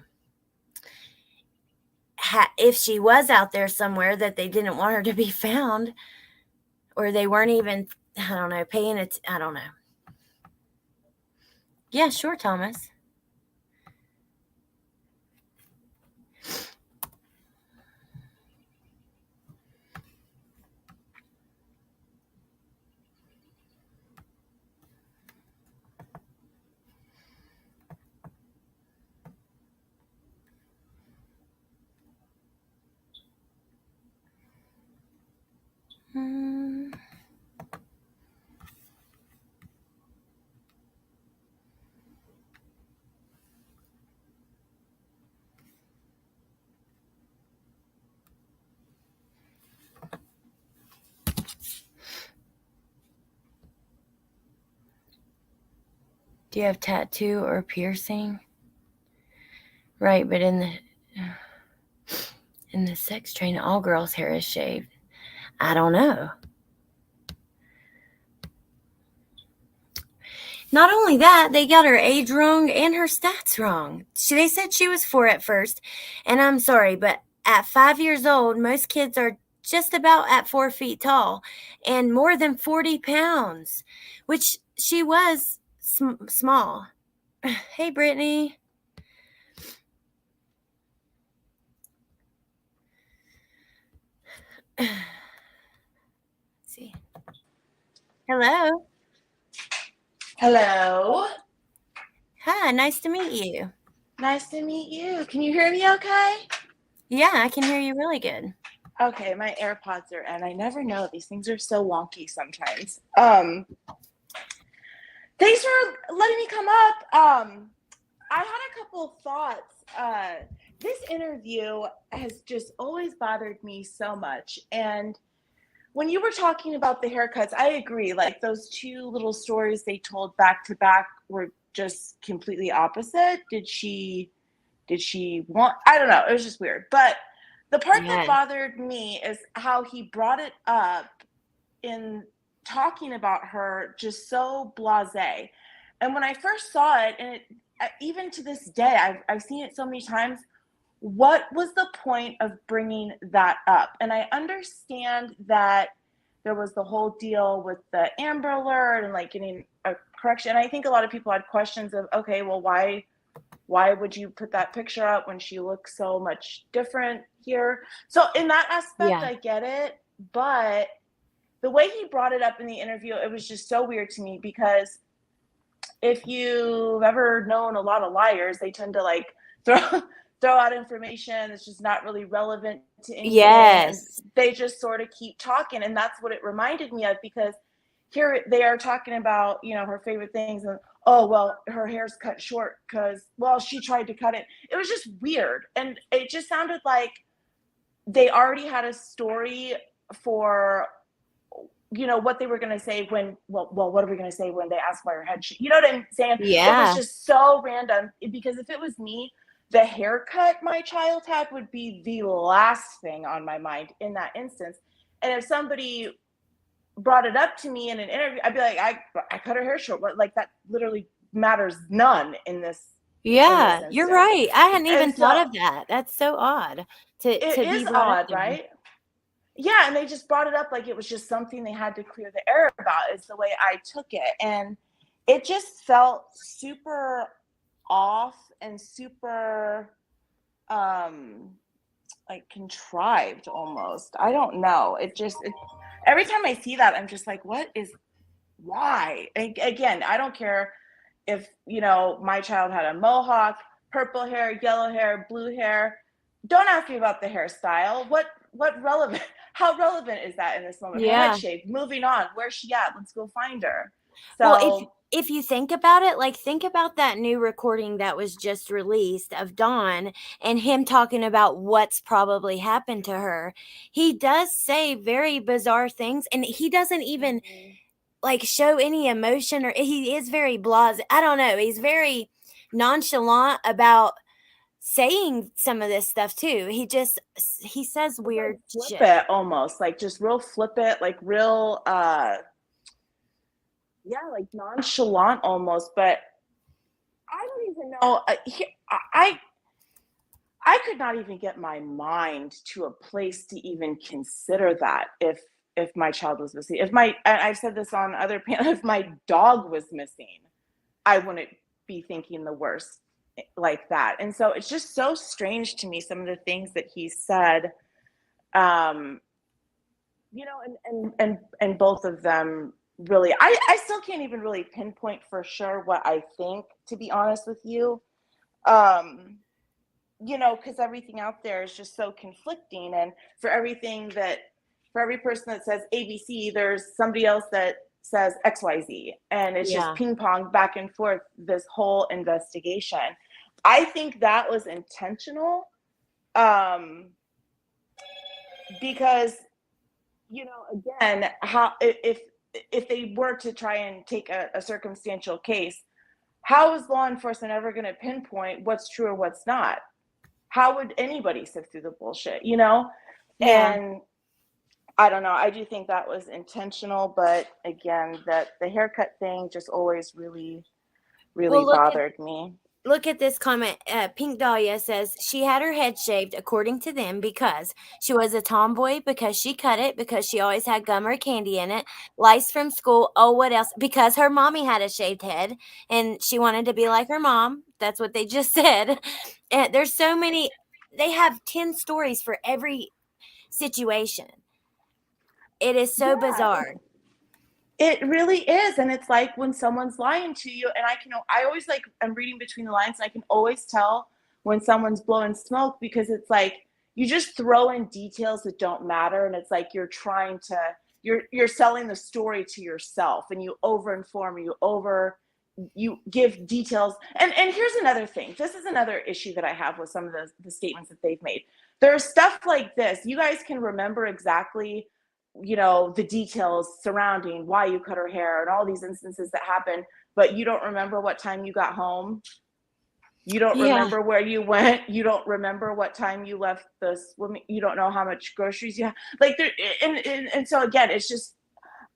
If she was out there somewhere that they didn't want her to be found, or they weren't even, I don't know, paying it. I don't know. Yeah, sure, Thomas. Do you have tattoo or piercing? Right, but in the sex train, all girls' hair is shaved. I don't know. Not only that, they got her age wrong and her stats wrong. They said she was 4 at first, and I'm sorry, but at 5 years old, most kids are just about at 4 feet tall and more than 40 pounds, which she was small. Hey, Brittany. Let's see. Hello. Hello. Hi, nice to meet you. Nice to meet you. Can you hear me okay? Yeah, I can hear you really good. Okay, my AirPods are in. I never know. These things are so wonky sometimes. Thanks for letting me come up. I had a couple of thoughts. This interview has just always bothered me so much. And when you were talking about the haircuts, I agree. Like those two little stories they told back to back were just completely opposite. Did she want, I don't know, it was just weird. But the part that bothered me is how he brought it up in talking about her just so blasé. And when I first saw it, and even to this day, I've seen it so many times, what was the point of bringing that up? And I understand that there was the whole deal with the Amber Alert and like getting a correction. And I think a lot of people had questions of, okay, well, why would you put that picture up when she looks so much different here? So in that aspect, I get it. But the way he brought it up in the interview, it was just so weird to me, because if you've ever known a lot of liars, they tend to like throw out information that's just not really relevant to anything. Yes. And they just sort of keep talking. And that's what it reminded me of, because here they are talking about, you know, her favorite things, and oh, well, her hair's cut short because, well, she tried to cut it. It was just weird. And it just sounded like they already had a story for, you know, what they were going to say when, well, what are we going to say when they ask why her head, you know what I'm saying? Yeah. It was just so random, because if it was me, the haircut my child had would be the last thing on my mind in that instance. And if somebody brought it up to me in an interview, I'd be like, I cut her hair short. What, like that literally matters none in this. Yeah, in this you're right. I hadn't even And thought so of that. That's so odd to it be is brought up odd, to me. right? Yeah, and they just brought it up like it was just something they had to clear the air about, is the way I took it. And it just felt super off and super like contrived almost. I don't know. Every time I see that, I'm just like, why? And again, I don't care if, you know, my child had a mohawk. purple hair, yellow hair, blue hair. Don't ask me about the hairstyle. What relevant? How relevant is that in this moment? Her head Yeah. shaved. Moving on. Where's she at? Let's go find her. Well, So if you think about it, like think about that new recording that was just released of Dawn and him talking about what's probably happened to her. He does say very bizarre things, and he doesn't even like show any emotion, or he is very blasé. I don't know. He's very nonchalant about saying some of this stuff too. He says weird shit. flippant almost, like just real flippant, like real yeah, like nonchalant almost. But I don't even know. I could not even get my mind to a place to even consider that if my child was missing. I've said this on other panels, if my dog was missing, I wouldn't be thinking the worst like that. And so it's just so strange to me, some of the things that he said. You know, and both of them really, I still can't even really pinpoint for sure what I think, to be honest with you. You know, because everything out there is just so conflicting, and for every person that says ABC, there's somebody else that says XYZ, and it's just Yeah. ping pong back and forth this whole investigation. I think that was intentional, because, you know, again, how if they were to try and take a circumstantial case, how is law enforcement ever going to pinpoint what's true or what's not? How would anybody sift through the bullshit, you know? Yeah. And I don't know. I do think that was intentional, but again, that the haircut thing just always really, really Well, bothered me. look at this comment. Pink Dahlia says she had her head shaved, according to them, because she was a tomboy, because she cut it, because she always had gum or candy in it, lice from school. Oh, what else? Because her mommy had a shaved head and she wanted to be like her mom. That's what they just said. And there's so many. They have 10 stories for every situation. It is so bizarre. It really is. And it's like when someone's lying to you, and I always like, I'm reading between the lines, and I can always tell when someone's blowing smoke, because it's like you just throw in details that don't matter, and it's like you're trying to, you're selling the story to yourself, and you overinform, you give details. And here's another thing. This is another issue that I have with some of the statements that they've made. There's stuff like this. You guys can remember exactly, you know, the details surrounding why you cut her hair and all these instances that happen, but you don't remember what time you got home. You don't remember where you went. You don't remember what time you left the swimming. You don't know how much groceries you have. Like there, and so again, it's just,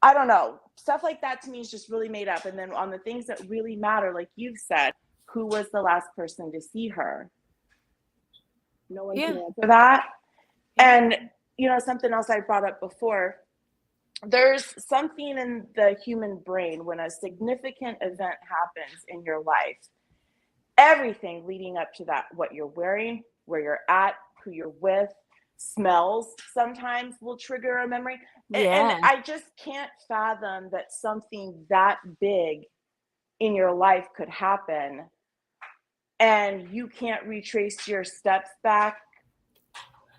I don't know. Stuff like that to me is just really made up. And then on the things that really matter, like you've said, who was the last person to see her? No one can answer that. And you know, something else I brought up before, there's something in the human brain when a significant event happens in your life, everything leading up to that, what you're wearing, where you're at, who you're with, smells sometimes will trigger a memory. And I just can't fathom that something that big in your life could happen and you can't retrace your steps back.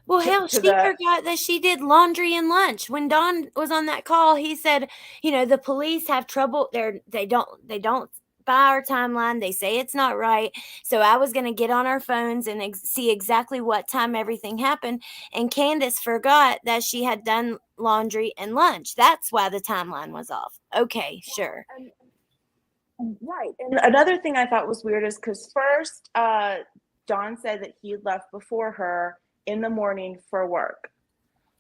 Well, hell, she forgot that she did laundry and lunch. When Don was on that call, he said, you know, the police have trouble. They don't buy our timeline. They say it's not right. So I was going to get on our phones and see exactly what time everything happened. And Candace forgot that she had done laundry and lunch. That's why the timeline was off. Okay, sure. Right. And another thing I thought was weird is because first, Don said that he had left before her in the morning for work.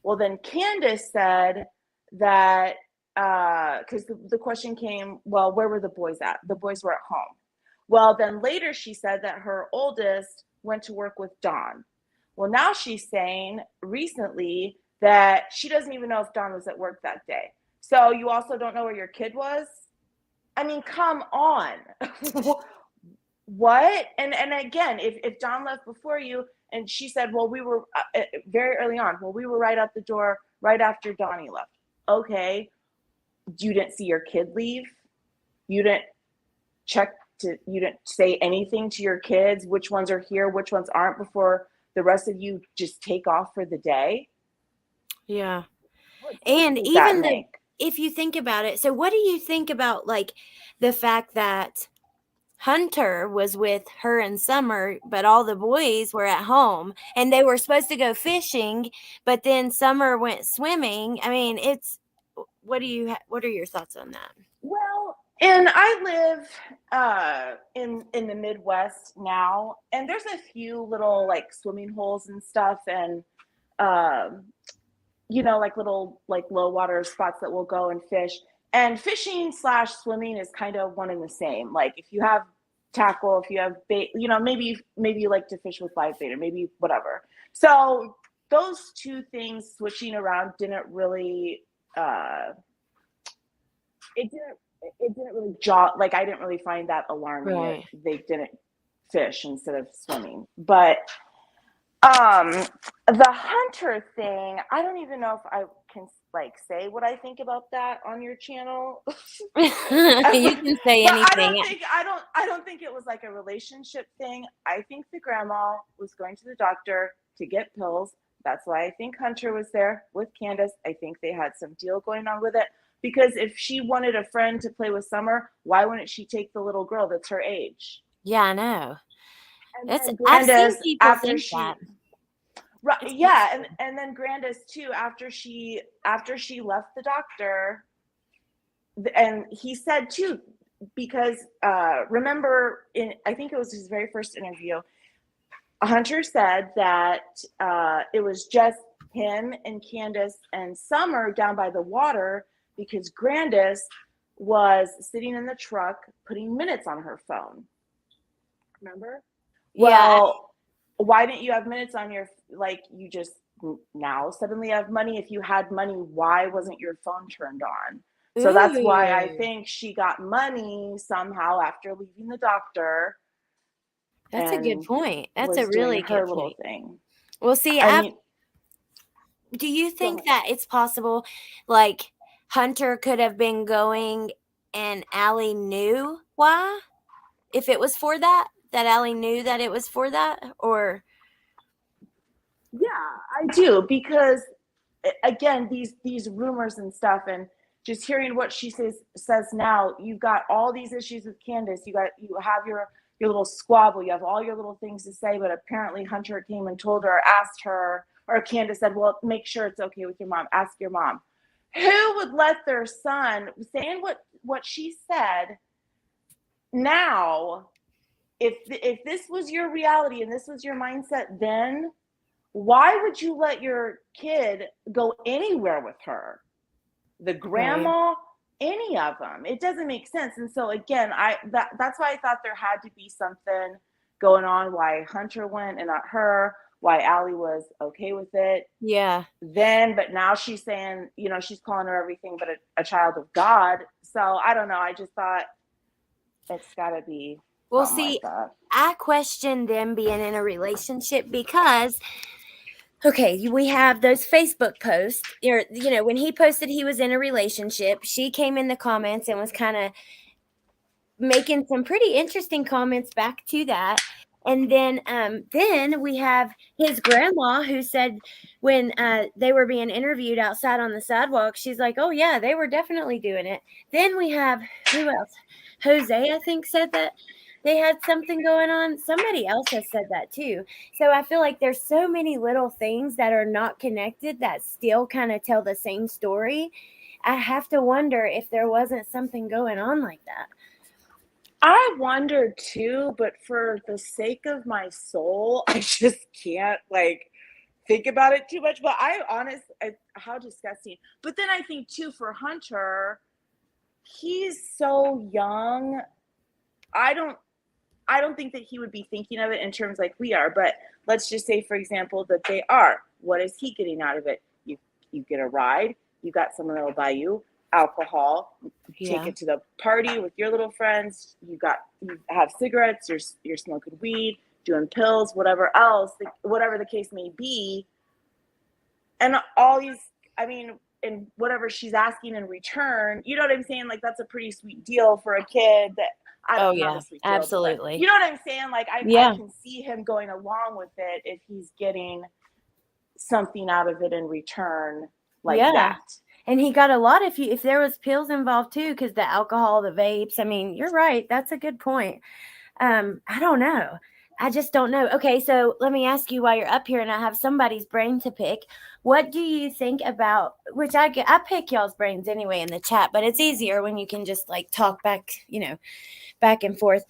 Well, then Candace said that, because the question came, well, where were the boys at? The boys were at home. Well, then later she said that her oldest went to work with Don. Well, now she's saying recently that she doesn't even know if Don was at work that day. So you also don't know where your kid was? I mean, come on. What? And again, if Don left before you, and she said, well, we were very early on. Well, we were right out the door right after Donnie left. Okay. You didn't see your kid leave. You didn't check you didn't say anything to your kids, which ones are here, which ones aren't, before the rest of you just take off for the day? Yeah. What And sense does that even make? if you think about it, so what do you think about like the fact that Hunter was with her in Summer, but all the boys were at home and they were supposed to go fishing, but then Summer went swimming? I mean, it's what are your thoughts on that? Well, and I live in the Midwest now, and there's a few little like swimming holes and stuff, and um, like little like low water spots that we'll go and fish. And fishing slash swimming is kind of one and the same. Like if you have tackle, if you have bait, maybe you like to fish with live bait, or maybe whatever. So those two things switching around didn't really it didn't really jaw, like I didn't really find that alarming that Right. they didn't fish instead of swimming. But the Hunter thing, I don't even know if I can like say what I think about that on your channel. You can say But anything. I don't think it was like a relationship thing. I think the grandma was going to the doctor to get pills. That's why I think Hunter was there with Candace. I think they had some deal going on with it. Because if she wanted a friend to play with Summer, why wouldn't she take the little girl that's her age? Yeah, I know. And then I've seen Grandis, people after think she that. right, It's yeah, possible. and then Grandis too, after she left the doctor, and he said too, because remember I think it was his very first interview, Hunter said that it was just him and Candace and Summer down by the water because Grandis was sitting in the truck putting minutes on her phone. Remember? Yeah. Well, why didn't you have minutes on your, like, you just now suddenly have money? If you had money, why wasn't your phone turned on? So that's why I Ooh, think she got money somehow after leaving the doctor that's a good and point. That's a was doing really her good little point. thing. Well, see, I mean, do you go think ahead. that it's possible, like Hunter could have been going and Allie knew why? If it was for that, that Allie knew that it was for that, or Yeah, I do, because again, these rumors and stuff, and just hearing what she says now, you've got all these issues with Candace. You have your little squabble. You have all your little things to say, but apparently Hunter came and told her, asked her, or Candace said, "Well, make sure it's okay with your mom. Ask your mom." Who would let their son saying what she said now? If this was your reality and this was your mindset, then why would you let your kid go anywhere with her? The right? grandma, any of them? It doesn't make sense. And so again, that's why I thought there had to be something going on. Why Hunter went and not her? Why Allie was okay with it Yeah. then, but now she's saying, she's calling her everything but a child of God. So I don't know. I just thought it's got to be Well, something like see, that. I question them being in a relationship because okay, we have those Facebook posts. When he posted he was in a relationship, she came in the comments and was kind of making some pretty interesting comments back to that. And then we have his grandma who said when they were being interviewed outside on the sidewalk, she's like, "Oh yeah, they were definitely doing it." Then we have who else? Jose, I think, said that they had something going on. Somebody else has said that too. So I feel like there's so many little things that are not connected that still kind of tell the same story. I have to wonder if there wasn't something going on like that. I wonder too, but for the sake of my soul, I just can't like think about it too much. But how disgusting. But then I think too, for Hunter, he's so young. I don't I don't think that he would be thinking of it in terms like we are, but let's just say, for example, that they are. What is he getting out of it? You get a ride, you got someone that will buy you alcohol, take Yeah. it to the party with your little friends, you have cigarettes, you're smoking weed, doing pills, whatever else, whatever the case may be. And all these, I mean, and whatever she's asking in return, you know what I'm saying? Like that's a pretty sweet deal for a kid that Oh, not yeah, a sweet guilt, but absolutely. you know what I'm saying? Like, I Yeah. can see him going along with it if he's getting something out of it in return like Yeah. that. And he got a lot if there was pills involved too, because the alcohol, the vapes. I mean, you're right. That's a good point. I don't know. I just don't know. Okay, so let me ask you while you're up here and I have somebody's brain to pick. What do you think about, which I pick y'all's brains anyway in the chat, but it's easier when you can just like talk back, back and forth.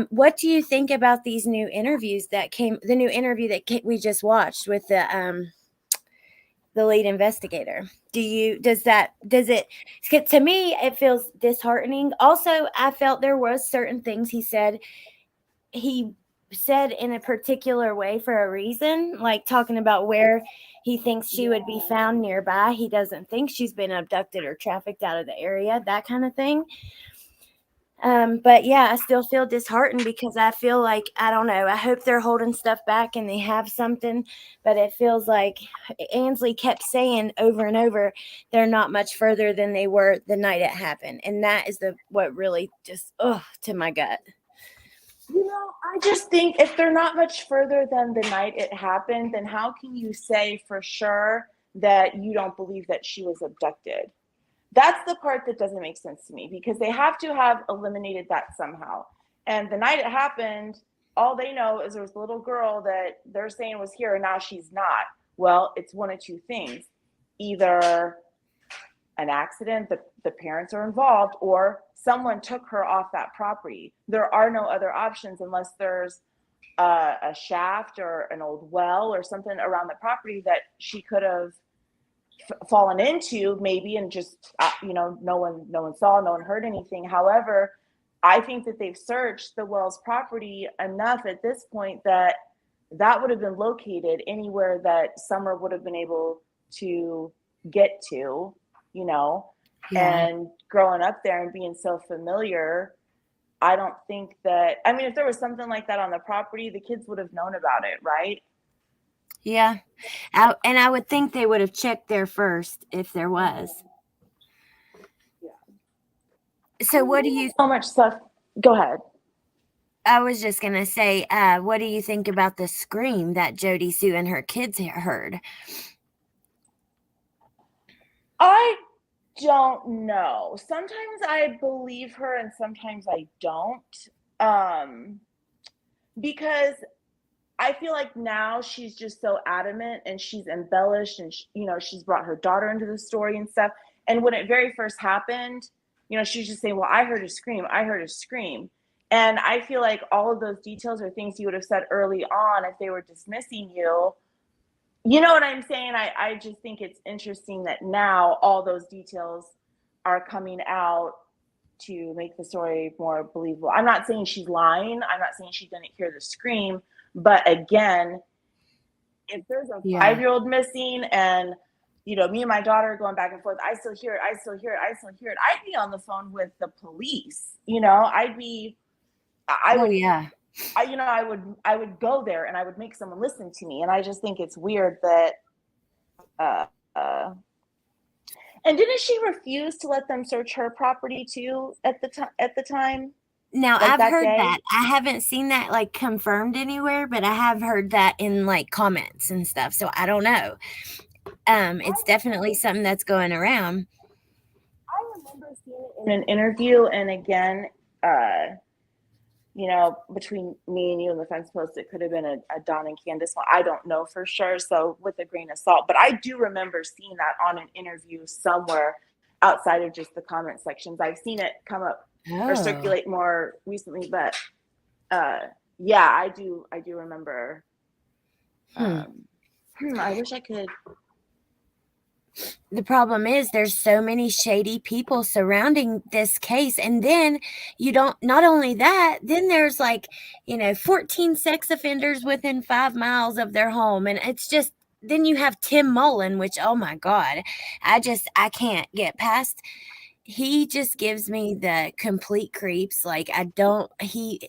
What do you think about these new interviews the new interview that we just watched with the lead investigator? Does it, to me it feels disheartening. Also, I felt there was certain things he said in a particular way for a reason, like talking about where he thinks she would be found nearby. He doesn't think she's been abducted or trafficked out of the area, that kind of thing. But yeah, I still feel disheartened because I feel like, I don't know, I hope they're holding stuff back and they have something, but it feels like Ansley kept saying over and over, they're not much further than they were the night it happened. And that is what really just, to my gut. I just think if they're not much further than the night it happened, then how can you say for sure that you don't believe that she was abducted? That's the part that doesn't make sense to me, because they have to have eliminated that somehow. And the night it happened, all they know is there was a little girl that they're saying was here and now she's not. Well, it's one of two things. Either an accident, the parents are involved, or someone took her off that property. There are no other options unless there's a shaft or an old well or something around the property that she could have fallen into maybe, and just no one saw, no one heard anything. However, I think that they've searched the Wells property enough at this point that would have been located anywhere that Summer would have been able to get to, Yeah. and growing up there and being so familiar, I don't think that, I mean, if there was something like that on the property, the kids would have known about it, right? Yeah. And I would think they would have checked there first if there was. So what do you... So much stuff. Go ahead. I was just going to say, what do you think about the scream that Jody Sue and her kids heard? I don't know. Sometimes I believe her and sometimes I don't. Because I feel like now she's just so adamant and she's embellished, and she's brought her daughter into the story and stuff. And when it very first happened, she's just saying, well, I heard a scream. I heard a scream. And I feel like all of those details are things you would have said early on if they were dismissing you. You know what I'm saying? I just think it's interesting that now all those details are coming out to make the story more believable. I'm not saying she's lying. I'm not saying she didn't hear the scream. But again, if there's a 5-year-old missing and, me and my daughter are going back and forth, I still hear it, I still hear it, I still hear it, I'd be on the phone with the police. I would go there and I would make someone listen to me. And I just think it's weird that, and didn't she refuse to let them search her property too at the time? Now, like I've heard that. I haven't seen that like confirmed anywhere, but I have heard that in like comments and stuff. So I don't know. It's definitely something that's going around. I remember seeing it in an interview, and again, between me and you and the fence post, it could have been a Don and Candace one. I don't know for sure, so with a grain of salt. But I do remember seeing that on an interview somewhere outside of just the comment sections. I've seen it come up or circulate more recently, but yeah, I do remember. I wish I could. The problem is there's so many shady people surrounding this case. And then not only that, then there's 14 sex offenders within 5 miles of their home. And it's just, then you have Tim Mullen, which, oh my God, I can't get past. He just gives me the complete creeps.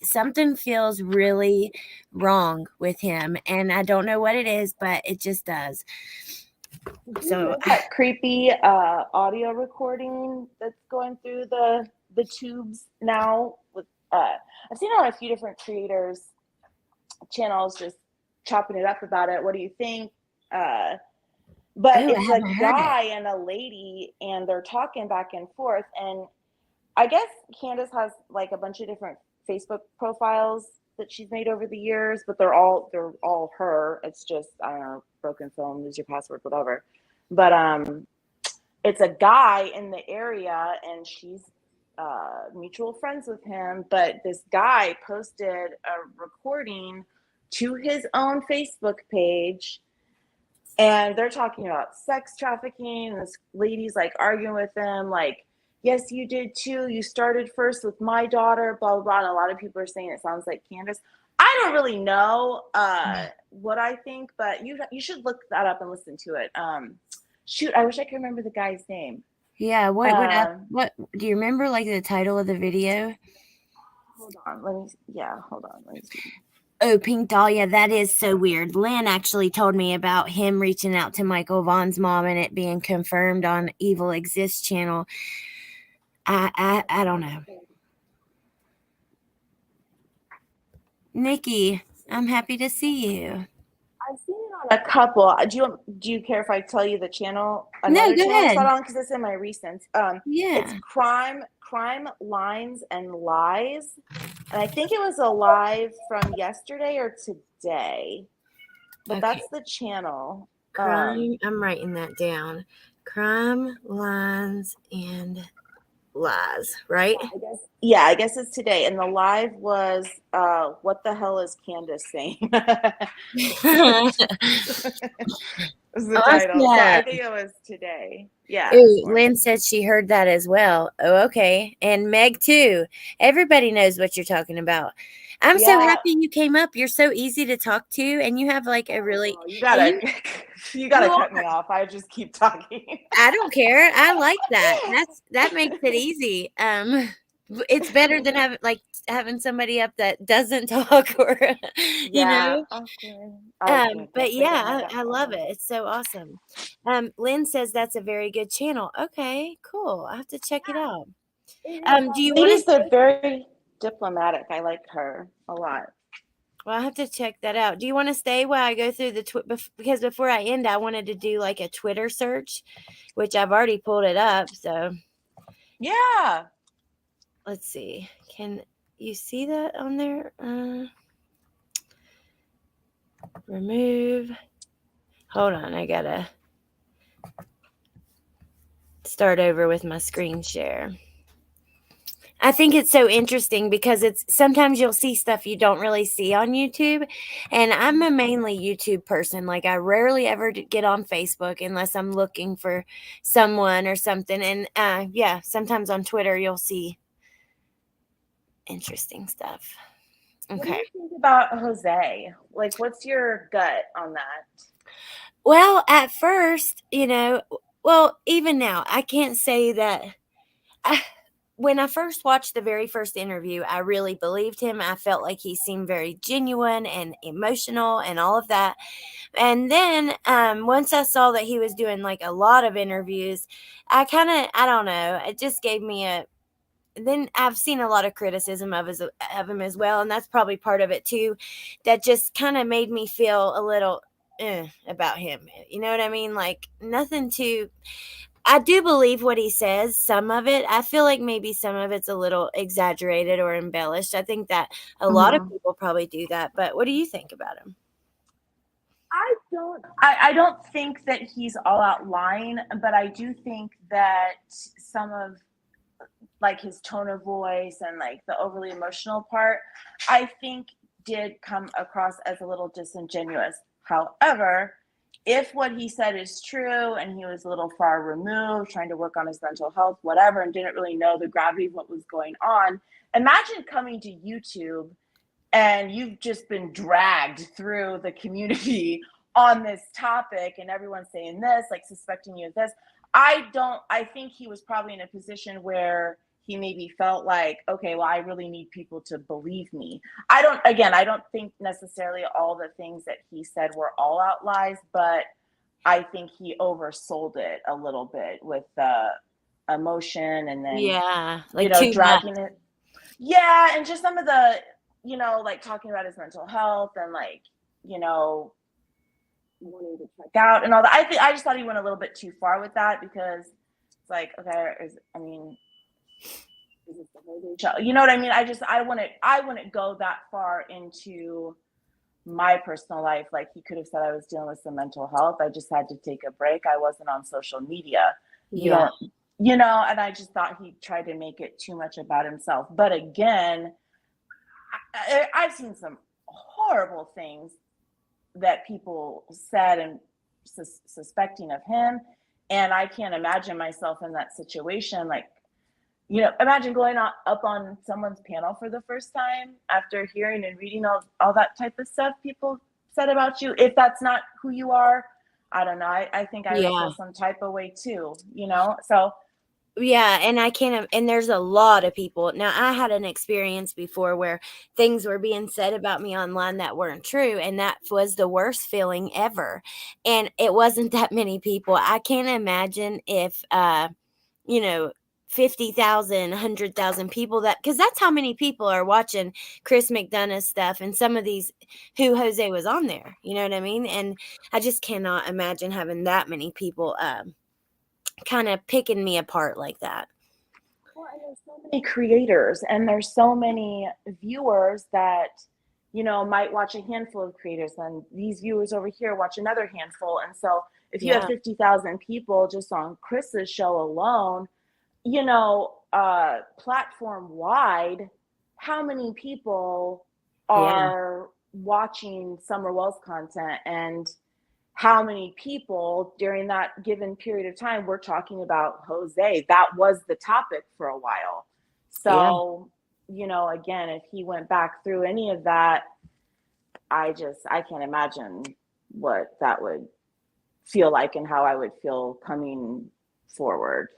Something feels really wrong with him. And I don't know what it is, but it just does. So that creepy audio recording that's going through the tubes now with I've seen on a few different creators channels just chopping it up about it. What do you think? But Oh, I it's a haven't heard it. guy and a lady, and they're talking back and forth. And I guess Candace has like a bunch of different Facebook profiles that she's made over the years, but they're all her. It's just, I don't know, broken phone, lose your password, whatever. But it's a guy in the area, and she's mutual friends with him. But this guy posted a recording to his own Facebook page, and they're talking about sex trafficking. And this lady's like arguing with him, like, yes, you did too. You started first with my daughter, blah, blah, blah. And a lot of people are saying it sounds like Candace. I don't really know what I think, but you should look that up and listen to it. Shoot, I wish I could remember the guy's name. Yeah, what do you remember, like, the title of the video? Hold on, let me see. Oh, Pink Dahlia, that is so weird. Lynn actually told me about him reaching out to Michael Vaughn's mom and it being confirmed on Evil Exists channel. I don't know. Nikki, I'm happy to see you. I've seen it on a couple. Do you care if I tell you the channel? No, go channel ahead. I saw it on, because it's in my recent. It's Yeah. crime, lines, and lies, and I think it was a live from yesterday or today. But Okay. that's the channel. Crime. I'm writing that down. Crime, lines, and lies. Right? I guess it's today. And the live was what the hell is Candace saying? Was the title. So I think it was today. Yeah. Ooh, Lynn said she heard that as well. Oh, okay. And Meg too. Everybody knows what you're talking about. I'm so happy you came up. You're so easy to talk to, and you have like a really you gotta cut me off. I just keep talking. I don't care. I like that. That makes it easy. It's better than having somebody up that doesn't talk or you know. But yeah, I love it. It's so awesome. Lynn says that's a very good channel. Okay, cool. I have to check it out. Do you want to? Very diplomatic. I like her a lot. Well, I have to check that out. Do you want to stay while I go through the because before I end, I wanted to do like a Twitter search, which I've already pulled it up. So yeah, let's see. Can you see that on there? Remove. Hold on, I gotta start over with my screen share. I think it's so interesting because it's sometimes you'll see stuff you don't really see on YouTube. And I'm a mainly YouTube person. Like I rarely ever get on Facebook unless I'm looking for someone or something. And yeah, sometimes on Twitter you'll see interesting stuff. Okay. What do you think about Jose? Like, what's your gut on that? Well, at first, even now, I can't say that. When I first watched the very first interview, I really believed him. I felt like he seemed very genuine and emotional and all of that. And then once I saw that he was doing like a lot of interviews, I don't know, it just gave me then I've seen a lot of criticism of him as well. And that's probably part of it too. That just kind of made me feel a little about him. You know what I mean? Like nothing too... I do believe what he says, some of it. I feel like maybe some of it's a little exaggerated or embellished. I think that a lot of people probably do that. But what do you think about him? I don't think that he's all out lying, but I do think that some of like his tone of voice and like the overly emotional part, I think did come across as a little disingenuous. However, if what he said is true and he was a little far removed, trying to work on his mental health, whatever, and didn't really know the gravity of what was going on, imagine coming to YouTube and you've just been dragged through the community on this topic and everyone's saying this, like suspecting you of this. I think he was probably in a position where he maybe felt like, okay, well, I really need people to believe me. I don't think necessarily all the things that he said were all out lies, but I think he oversold it a little bit with the emotion and then, yeah, like dragging it. Yeah, and just some of the, like talking about his mental health and like, wanting to check out and all that. I just thought he went a little bit too far with that, because it's like, okay, is this the whole show? You know what I mean? I wouldn't go that far into my personal life. Like, he could have said I was dealing with some mental health. I just had to take a break. I wasn't on social media. You Yeah. don't, and I just thought he tried to make it too much about himself. But again, I've seen some horrible things that people said and suspecting of him. And I can't imagine myself in that situation. Like, imagine going up on someone's panel for the first time after hearing and reading all that type of stuff people said about you. If that's not who you are, I don't know. I think I would feel some type of way too, So Yeah, and I can't, and there's a lot of people. Now, I had an experience before where things were being said about me online that weren't true, and that was the worst feeling ever. And it wasn't that many people. I can't imagine if, you know, 50,000, 100,000 people, that, because that's how many people are watching Chris McDonough's stuff and some of these who Jose was on there. You know what I mean? And I just cannot imagine having that many people kind of picking me apart like that. Well, and there's so many creators and there's so many viewers that, might watch a handful of creators, and these viewers over here watch another handful. And so if you have Yeah. 50,000 people just on Chris's show alone, platform wide, how many people are watching Summer Wells content, and how many people during that given period of time were talking about Jose? That was the topic for a while. So, again, if he went back through any of that, I can't imagine what that would feel like and how I would feel coming forward.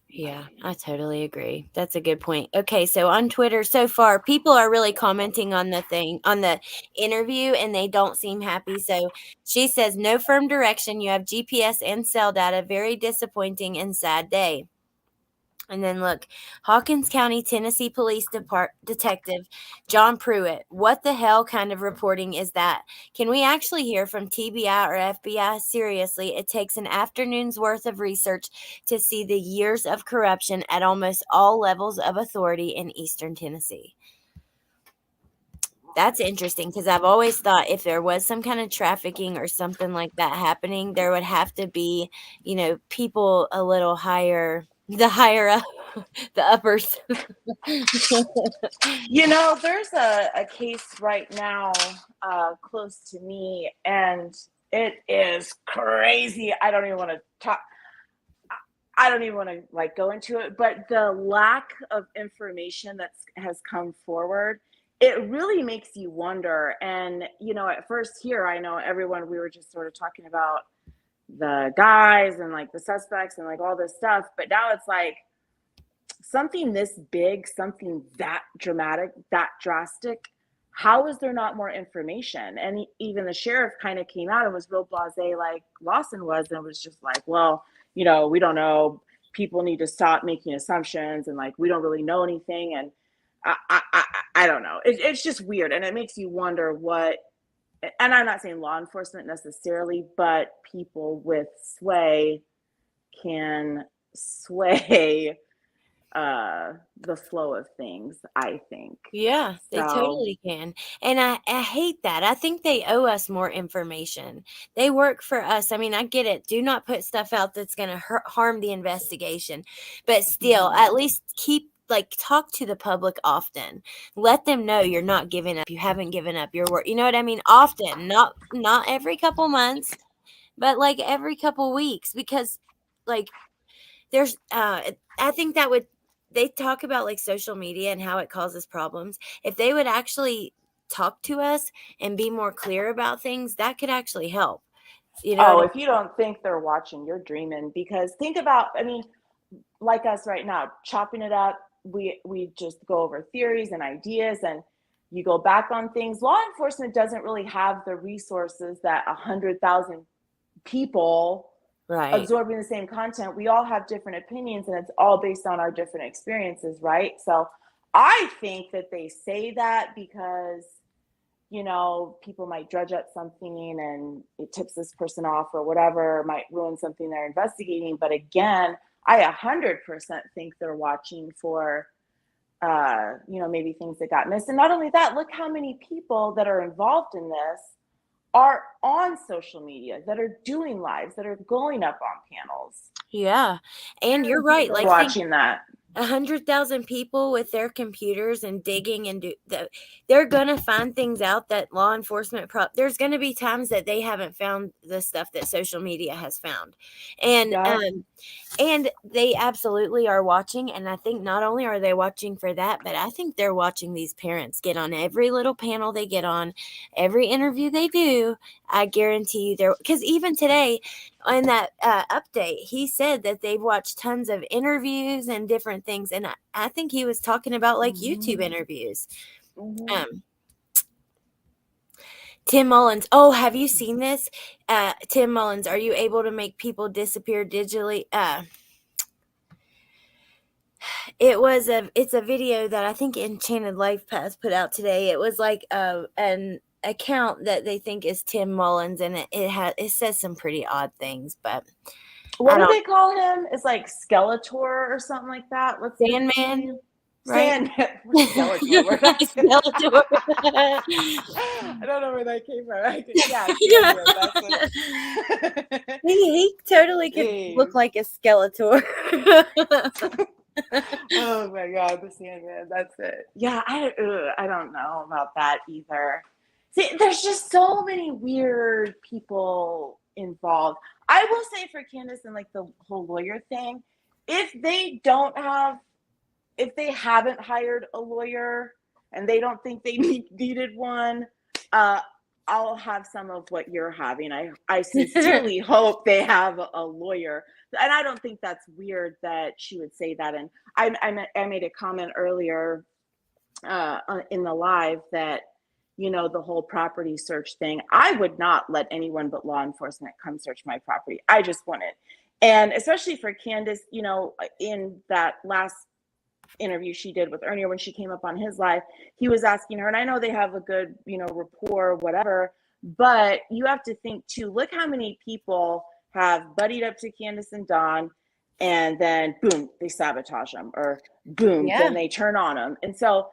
Yeah, I totally agree. That's a good point. Okay, so on Twitter so far, people are really commenting on the interview, and they don't seem happy. So she says, no firm direction. You have GPS and cell data. Very disappointing and sad day. And then look, Hawkins County, Tennessee Police Detective John Pruitt. What the hell kind of reporting is that? Can we actually hear from TBI or FBI? Seriously, it takes an afternoon's worth of research to see the years of corruption at almost all levels of authority in Eastern Tennessee. That's interesting, because I've always thought if there was some kind of trafficking or something like that happening, there would have to be, people a little higher, the higher up, the uppers. There's a case right now close to me, and it is crazy. I don't even want to talk. I don't even want to go into it, but the lack of information that has come forward, it really makes you wonder. And, at first here, I know everyone, we were just sort of talking about the guys and the suspects and all this stuff. But now it's like something this big, something that dramatic, that drastic. How is there not more information? And even the sheriff kind of came out and was real blasé, like Lawson was, and was just like, well, we don't know. People need to stop making assumptions, and we don't really know anything. And I don't know. It's just weird, and it makes you wonder what. And I'm not saying law enforcement necessarily, but people with sway can sway the flow of things, I think. Yeah, they So totally can. And I hate that. I think they owe us more information. They work for us. I mean, I get it. Do not put stuff out that's going to harm the investigation. But still, at least talk to the public often. Let them know you're not giving up. You haven't given up your work. You know what I mean? Often, not every couple months, but every couple weeks, because there's I think that would, they talk about social media and how it causes problems. If they would actually talk to us and be more clear about things, that could actually help. You know what I mean? if you don't think they're watching, you're dreaming. Because think about, like us right now, chopping it up, we just go over theories and ideas, and you go back on things. Law enforcement doesn't really have the resources that 100,000 people absorbing the same content. We all have different opinions, and it's all based on our different experiences, right? So I think that they say that because, people might dredge up something and it tips this person off or whatever, might ruin something they're investigating. But again, I 100% think they're watching for, maybe things that got missed. And not only that, look how many people that are involved in this are on social media, that are doing lives, that are going up on panels. Yeah. And you're right. People Like, watching that. 100,000 people with their computers and digging and they're gonna find things out that law enforcement there's gonna be times that they haven't found the stuff that social media has found, and and they absolutely are watching. And I think not only are they watching for that, but I think they're watching these parents get on every little panel they get on, every interview they do. I guarantee you they're, because even today in that update, he said that they've watched tons of interviews and different things. And I think he was talking about like YouTube interviews. Tim Mullins. Oh, have you seen this? Tim Mullins, are you able to make people disappear digitally? It's a video that I think Enchanted Life Pass put out today. It was like an account that they think is Tim Mullins, and it says some pretty odd things, but what do they call him? It's like Skeletor or something like that. What's Sandman? Right? Skeletor. Skeletor. I don't know where that came from. He totally could look like a Skeletor. Oh my God, the Sandman. That's it. Yeah, I don't know about that either. See, there's just so many weird people involved. I will say for Candace and like the whole lawyer thing, if they haven't hired a lawyer and they don't think they needed one, I'll have some of what you're having. I sincerely hope they have a lawyer. And I don't think that's weird that she would say that. And I made a comment earlier in the live that, the whole property search thing, I would not let anyone but law enforcement come search my property. I just wouldn't. And especially for Candace, in that last interview she did with Ernie, when she came up on his live, he was asking her, and I know they have a good, rapport, whatever, but you have to think too, look how many people have buddied up to Candace and Don, and then boom, they sabotage them, or boom, then they turn on them. And so,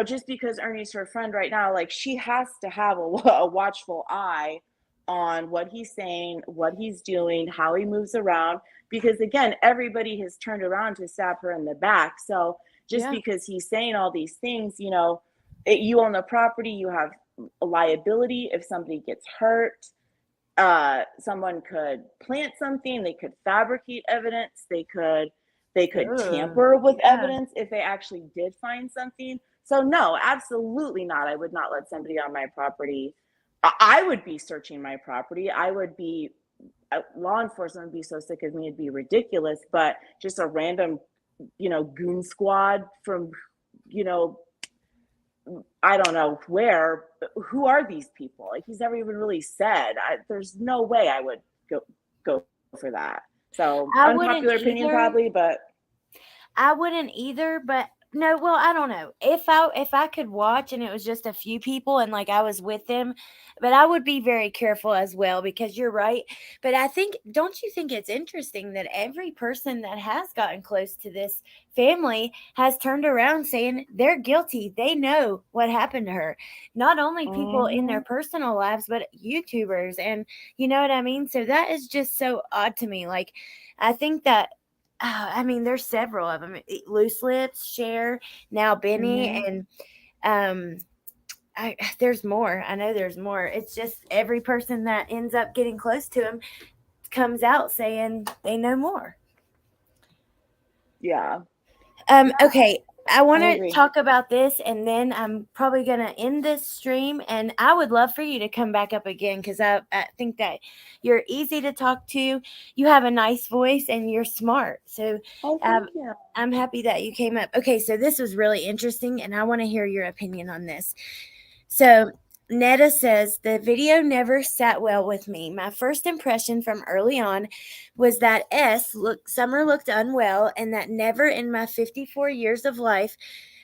just because Ernie's her friend right now, like, she has to have a watchful eye on what he's saying, what he's doing, how he moves around, because again, everybody has turned around to stab her in the back. So just because he's saying all these things, you own the property, you have a liability if somebody gets hurt. Someone could plant something, they could fabricate evidence, they could tamper with evidence if they actually did find something. So no, absolutely not. I would not let somebody on my property. I would be searching my property. I would be, law enforcement would be so sick of me, it'd be ridiculous. But just a random, goon squad from, I don't know where, who are these people? Like, he's never even really said. There's no way I would go for that. So unpopular opinion probably, but I wouldn't either, but no, well, I don't know. If I could watch and it was just a few people and like I was with them, but I would be very careful as well, because you're right. But don't you think it's interesting that every person that has gotten close to this family has turned around saying they're guilty. They know what happened to her. Not only people in their personal lives, but YouTubers, and you know what I mean? So that is just so odd to me. Like, I think that there's several of them. Loose Lips, Cher, now Benny, and there's more. I know there's more. It's just every person that ends up getting close to him comes out saying they know more. Yeah. Okay. I want to talk about this, and then I'm probably going to end this stream, and I would love for you to come back up again, because I think that you're easy to talk to. You have a nice voice, and you're smart. So I'm happy that you came up. Okay, so this was really interesting, and I want to hear your opinion on this. So Netta says, the video never sat well with me. My first impression from early on was that Summer looked unwell, and that never in my 54 years of life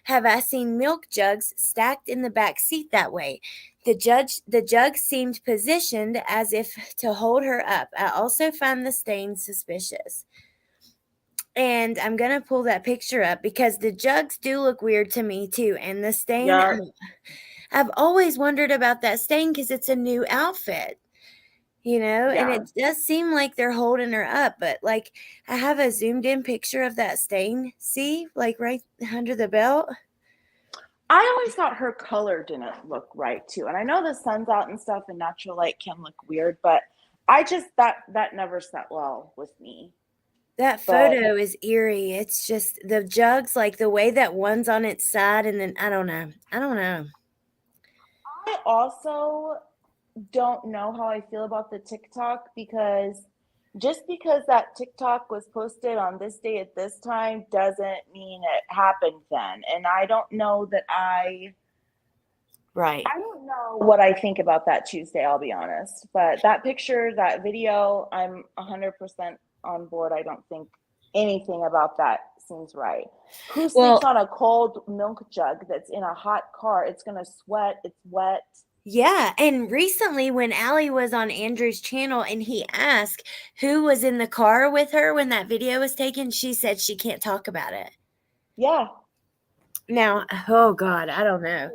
have I seen milk jugs stacked in the back seat that way. The jug seemed positioned as if to hold her up. I also find the stain suspicious. And I'm going to pull that picture up because the jugs do look weird to me too. And the stain, Yeah. I've always wondered about that stain because it's a new outfit, and Yeah. it does seem like they're holding her up. But like, I have a zoomed in picture of that stain. See, like right under the belt. I always thought her color didn't look right too. And I know the sun's out and stuff and natural light can look weird, but I just that never set well with me. That But photo is eerie. It's just the jugs, like the way that one's on its side, and then I don't know. I also don't know how I feel about the TikTok because just because that TikTok was posted on this day at this time doesn't mean it happened then. And I don't know that Right. I don't know what I think about that Tuesday, I'll be honest. But that picture, that video, I'm 100% on board. I don't think anything about that seems right. Who sleeps on a cold milk jug that's in a hot car? It's going to sweat. It's wet. Yeah, and recently when Allie was on Andrew's channel and he asked who was in the car with her when that video was taken, she said she can't talk about it. Yeah. Now, oh God, I don't know.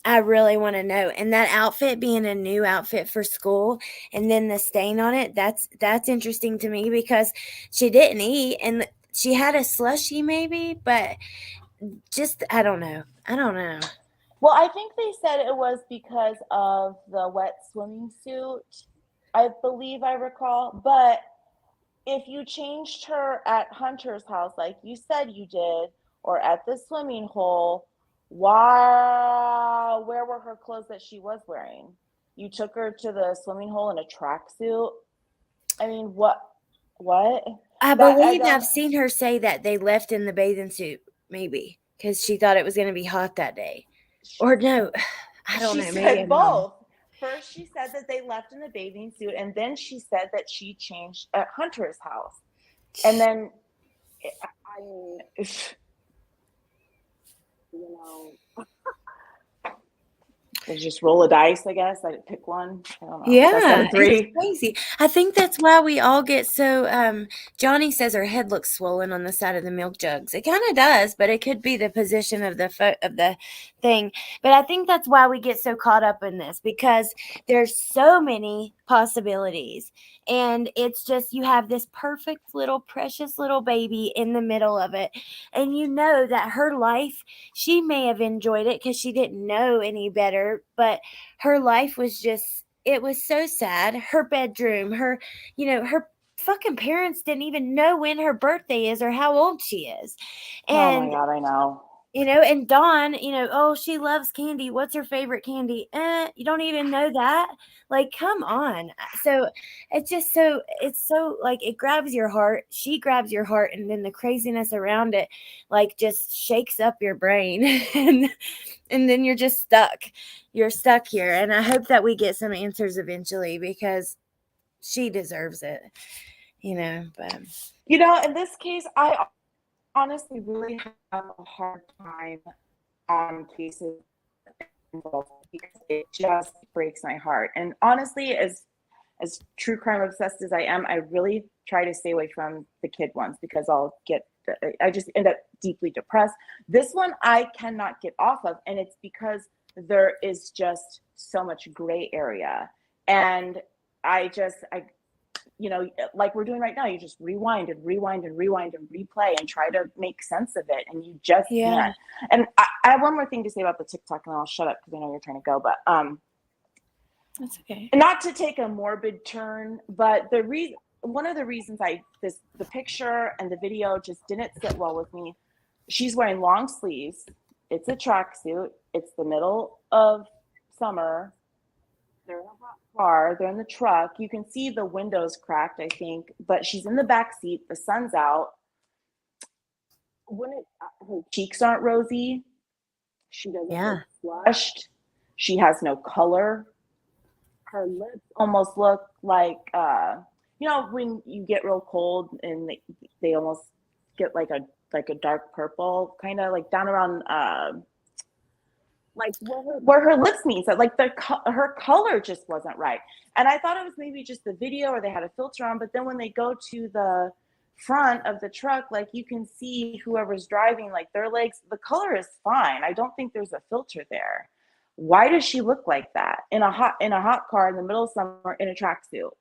I really want to know. And that outfit being a new outfit for school and then the stain on it, that's interesting to me because she didn't eat and she had a slushie maybe, but just I don't know. Well, I think they said it was because of the wet swimming suit. I believe I recall. But if you changed her at Hunter's house, like you said you did, or at the swimming hole, where were her clothes that she was wearing? You took her to the swimming hole in a tracksuit. I mean, what? I believe I've seen her say that they left in the bathing suit, maybe, because she thought it was going to be hot that day. Or no, I don't know. Maybe Said I'm wrong. both. First, she said that they left in the bathing suit, and then she said that she changed at Hunter's house. And then, I mean, just roll a dice, I guess. I pick one. I don't know. Yeah, three. it's crazy. I think that's why we all get so. Johnny says her head looks swollen on the side of the milk jugs. It kind of does, but it could be the position of the thing. But I think that's why we get so caught up in this because there's so many possibilities, and it's just you have this perfect little precious little baby in the middle of it, and you know that her life she may have enjoyed it because she didn't know any better, but her life was just it was so sad. Her bedroom, her fucking parents didn't even know when her birthday is or how old she is. Oh my And God, I know. And Dawn, oh, she loves candy. What's her favorite candy? You don't even know that? Like, come on. So it's so like it grabs your heart. She grabs your heart, and then the craziness around it, like, just shakes up your brain. And then you're just stuck. You're stuck here. And I hope that we get some answers eventually because she deserves it, but in this case, I honestly really have a hard time on cases involved because it just breaks my heart. And honestly, as true crime obsessed as I am, I really try to stay away from the kid ones because I just end up deeply depressed. This one I cannot get off of, and it's because there is just so much gray area. And like we're doing right now, you just rewind and replay and try to make sense of it, and you just can't. And I have one more thing to say about the TikTok, and then I'll shut up because I know you're trying to go. But that's okay. Not to take a morbid turn, but one of the reasons the picture and the video just didn't sit well with me. She's wearing long sleeves. It's a tracksuit. It's the middle of summer. They're in a hot car. They're in the truck. You can see the windows cracked, I think, but she's in the back seat. The sun's out. Her cheeks aren't rosy. She doesn't look flushed. She has no color. Her lips almost look like when you get real cold and they almost get like like a dark purple, kind of like down around like where her lips meet. So like her color just wasn't right. And I thought it was maybe just the video or they had a filter on, but then when they go to the front of the truck, like you can see whoever's driving, like their legs, the color is fine. I don't think there's a filter there. Why does she look like that in a hot car in the middle of summer in a tracksuit?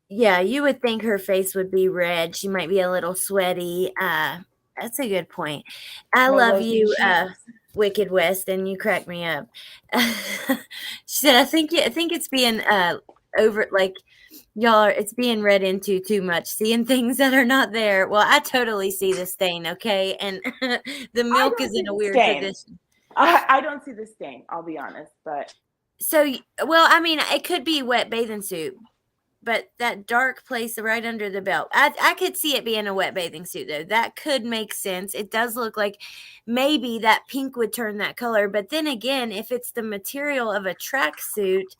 Yeah, you would think her face would be red. She might be a little sweaty. That's a good point. I No love rosy you, cheeks. Wicked West, and you crack me up. She said, I think it's being over like y'all are it's being read into too much, seeing things that are not there. Well, I totally see the stain, okay? And the I milk don't is see in a the weird stain. position. I don't see the stain, I'll be honest, but So, well, I mean, it could be wet bathing suit, but that dark place right under the belt, I could see it being a wet bathing suit, though. That could make sense. It does look like maybe that pink would turn that color. But then again, if it's the material of a tracksuit,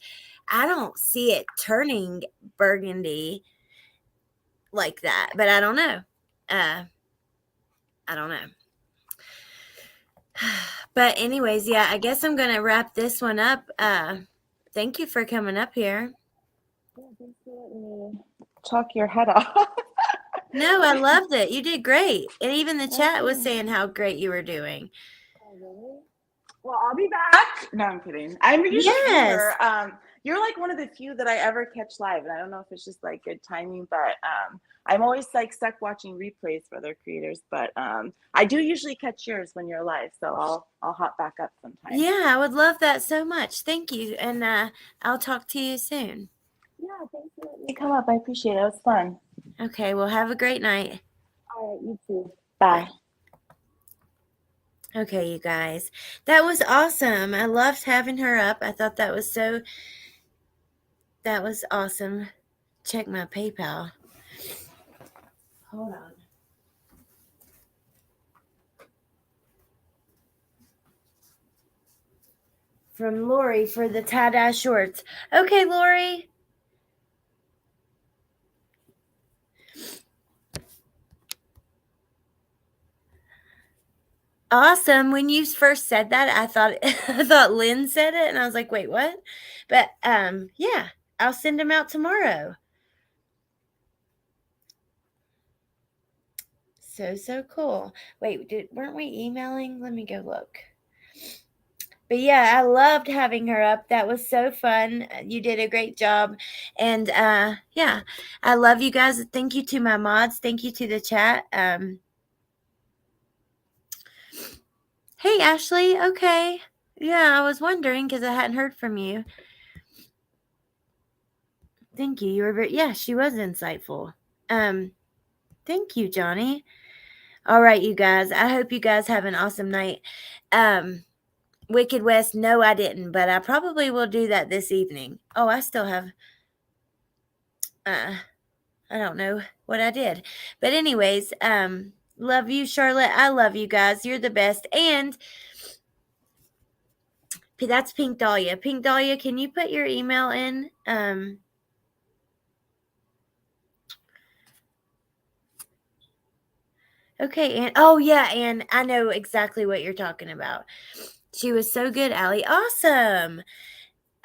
I don't see it turning burgundy like that. But I don't know. I don't know. But anyways, yeah, I guess I'm gonna wrap this one up. Thank you for coming up here. yeah, thanks for letting me talk your head off. No, I loved it. You did great. And even the chat was Okay. saying how great you were doing. Oh, really? Well, I'll be back. No, I'm kidding. I'm usually in Yes. here. You're like one of the few that I ever catch live, and I don't know if it's just like good timing, but I'm always like stuck watching replays for other creators. But I do usually catch yours when you're live, so I'll hop back up sometime. Yeah, I would love that so much. Thank you. And I'll talk to you soon. Yeah, thanks for letting me come up. I appreciate it. It was fun. Okay, well, have a great night. All right, you too. Bye. Okay, you guys. That was awesome. I loved having her up. I thought that was awesome. Check my PayPal. Hold on. From Lori for the tie-dye shorts. Okay, Lori. Awesome. When you first said that, I thought Lynn said it, and I was like, wait, what? But yeah, I'll send them out tomorrow. So cool. Wait, weren't we emailing? Let me go look. But yeah, I loved having her up. That was so fun. You did a great job. And yeah, I love you guys. Thank you to my mods. Thank you to the chat. Hey, Ashley. Okay. Yeah, I was wondering because I hadn't heard from you. Thank you. You were yeah, she was insightful. Thank you, Johnny. All right, you guys. I hope you guys have an awesome night. Wicked West, no, I didn't, but I probably will do that this evening. Oh, I still have I don't know what I did. But anyways, love you, Charlotte. I love you guys. You're the best. And that's Pink Dahlia. Pink Dahlia, can you put your email in? Okay, and oh yeah, and I know exactly what you're talking about. She was so good, Allie. Awesome.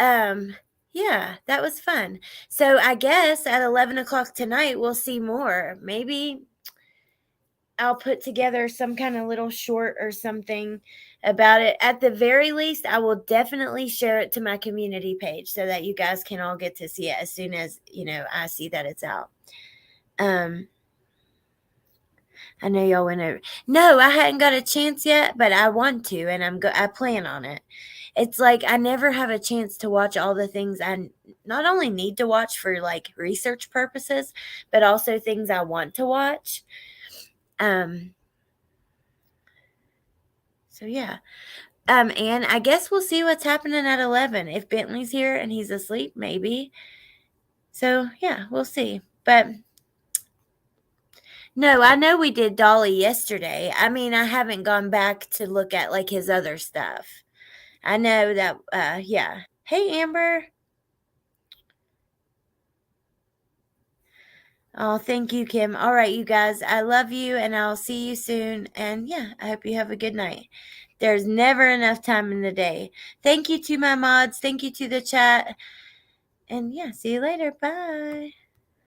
Yeah, that was fun. So I guess at 11 o'clock tonight we'll see more. Maybe I'll put together some kind of little short or something about it. At the very least, I will definitely share it to my community page so that you guys can all get to see it as soon as, I see that it's out. I know y'all went over. No, I hadn't got a chance yet, but I want to, and I plan on it. It's like I never have a chance to watch all the things I not only need to watch for like research purposes, but also things I want to watch. So yeah. And I guess we'll see what's happening at 11. If Bentley's here and he's asleep, maybe. So yeah, we'll see. But no, I know we did Dolly yesterday. I mean, I haven't gone back to look at like his other stuff. I know that yeah. Hey Amber. Oh, thank you, Kim. All right, you guys, I love you and I'll see you soon. And yeah, I hope you have a good night. There's never enough time in the day. Thank you to my mods. Thank you to the chat. And yeah, see you later. Bye.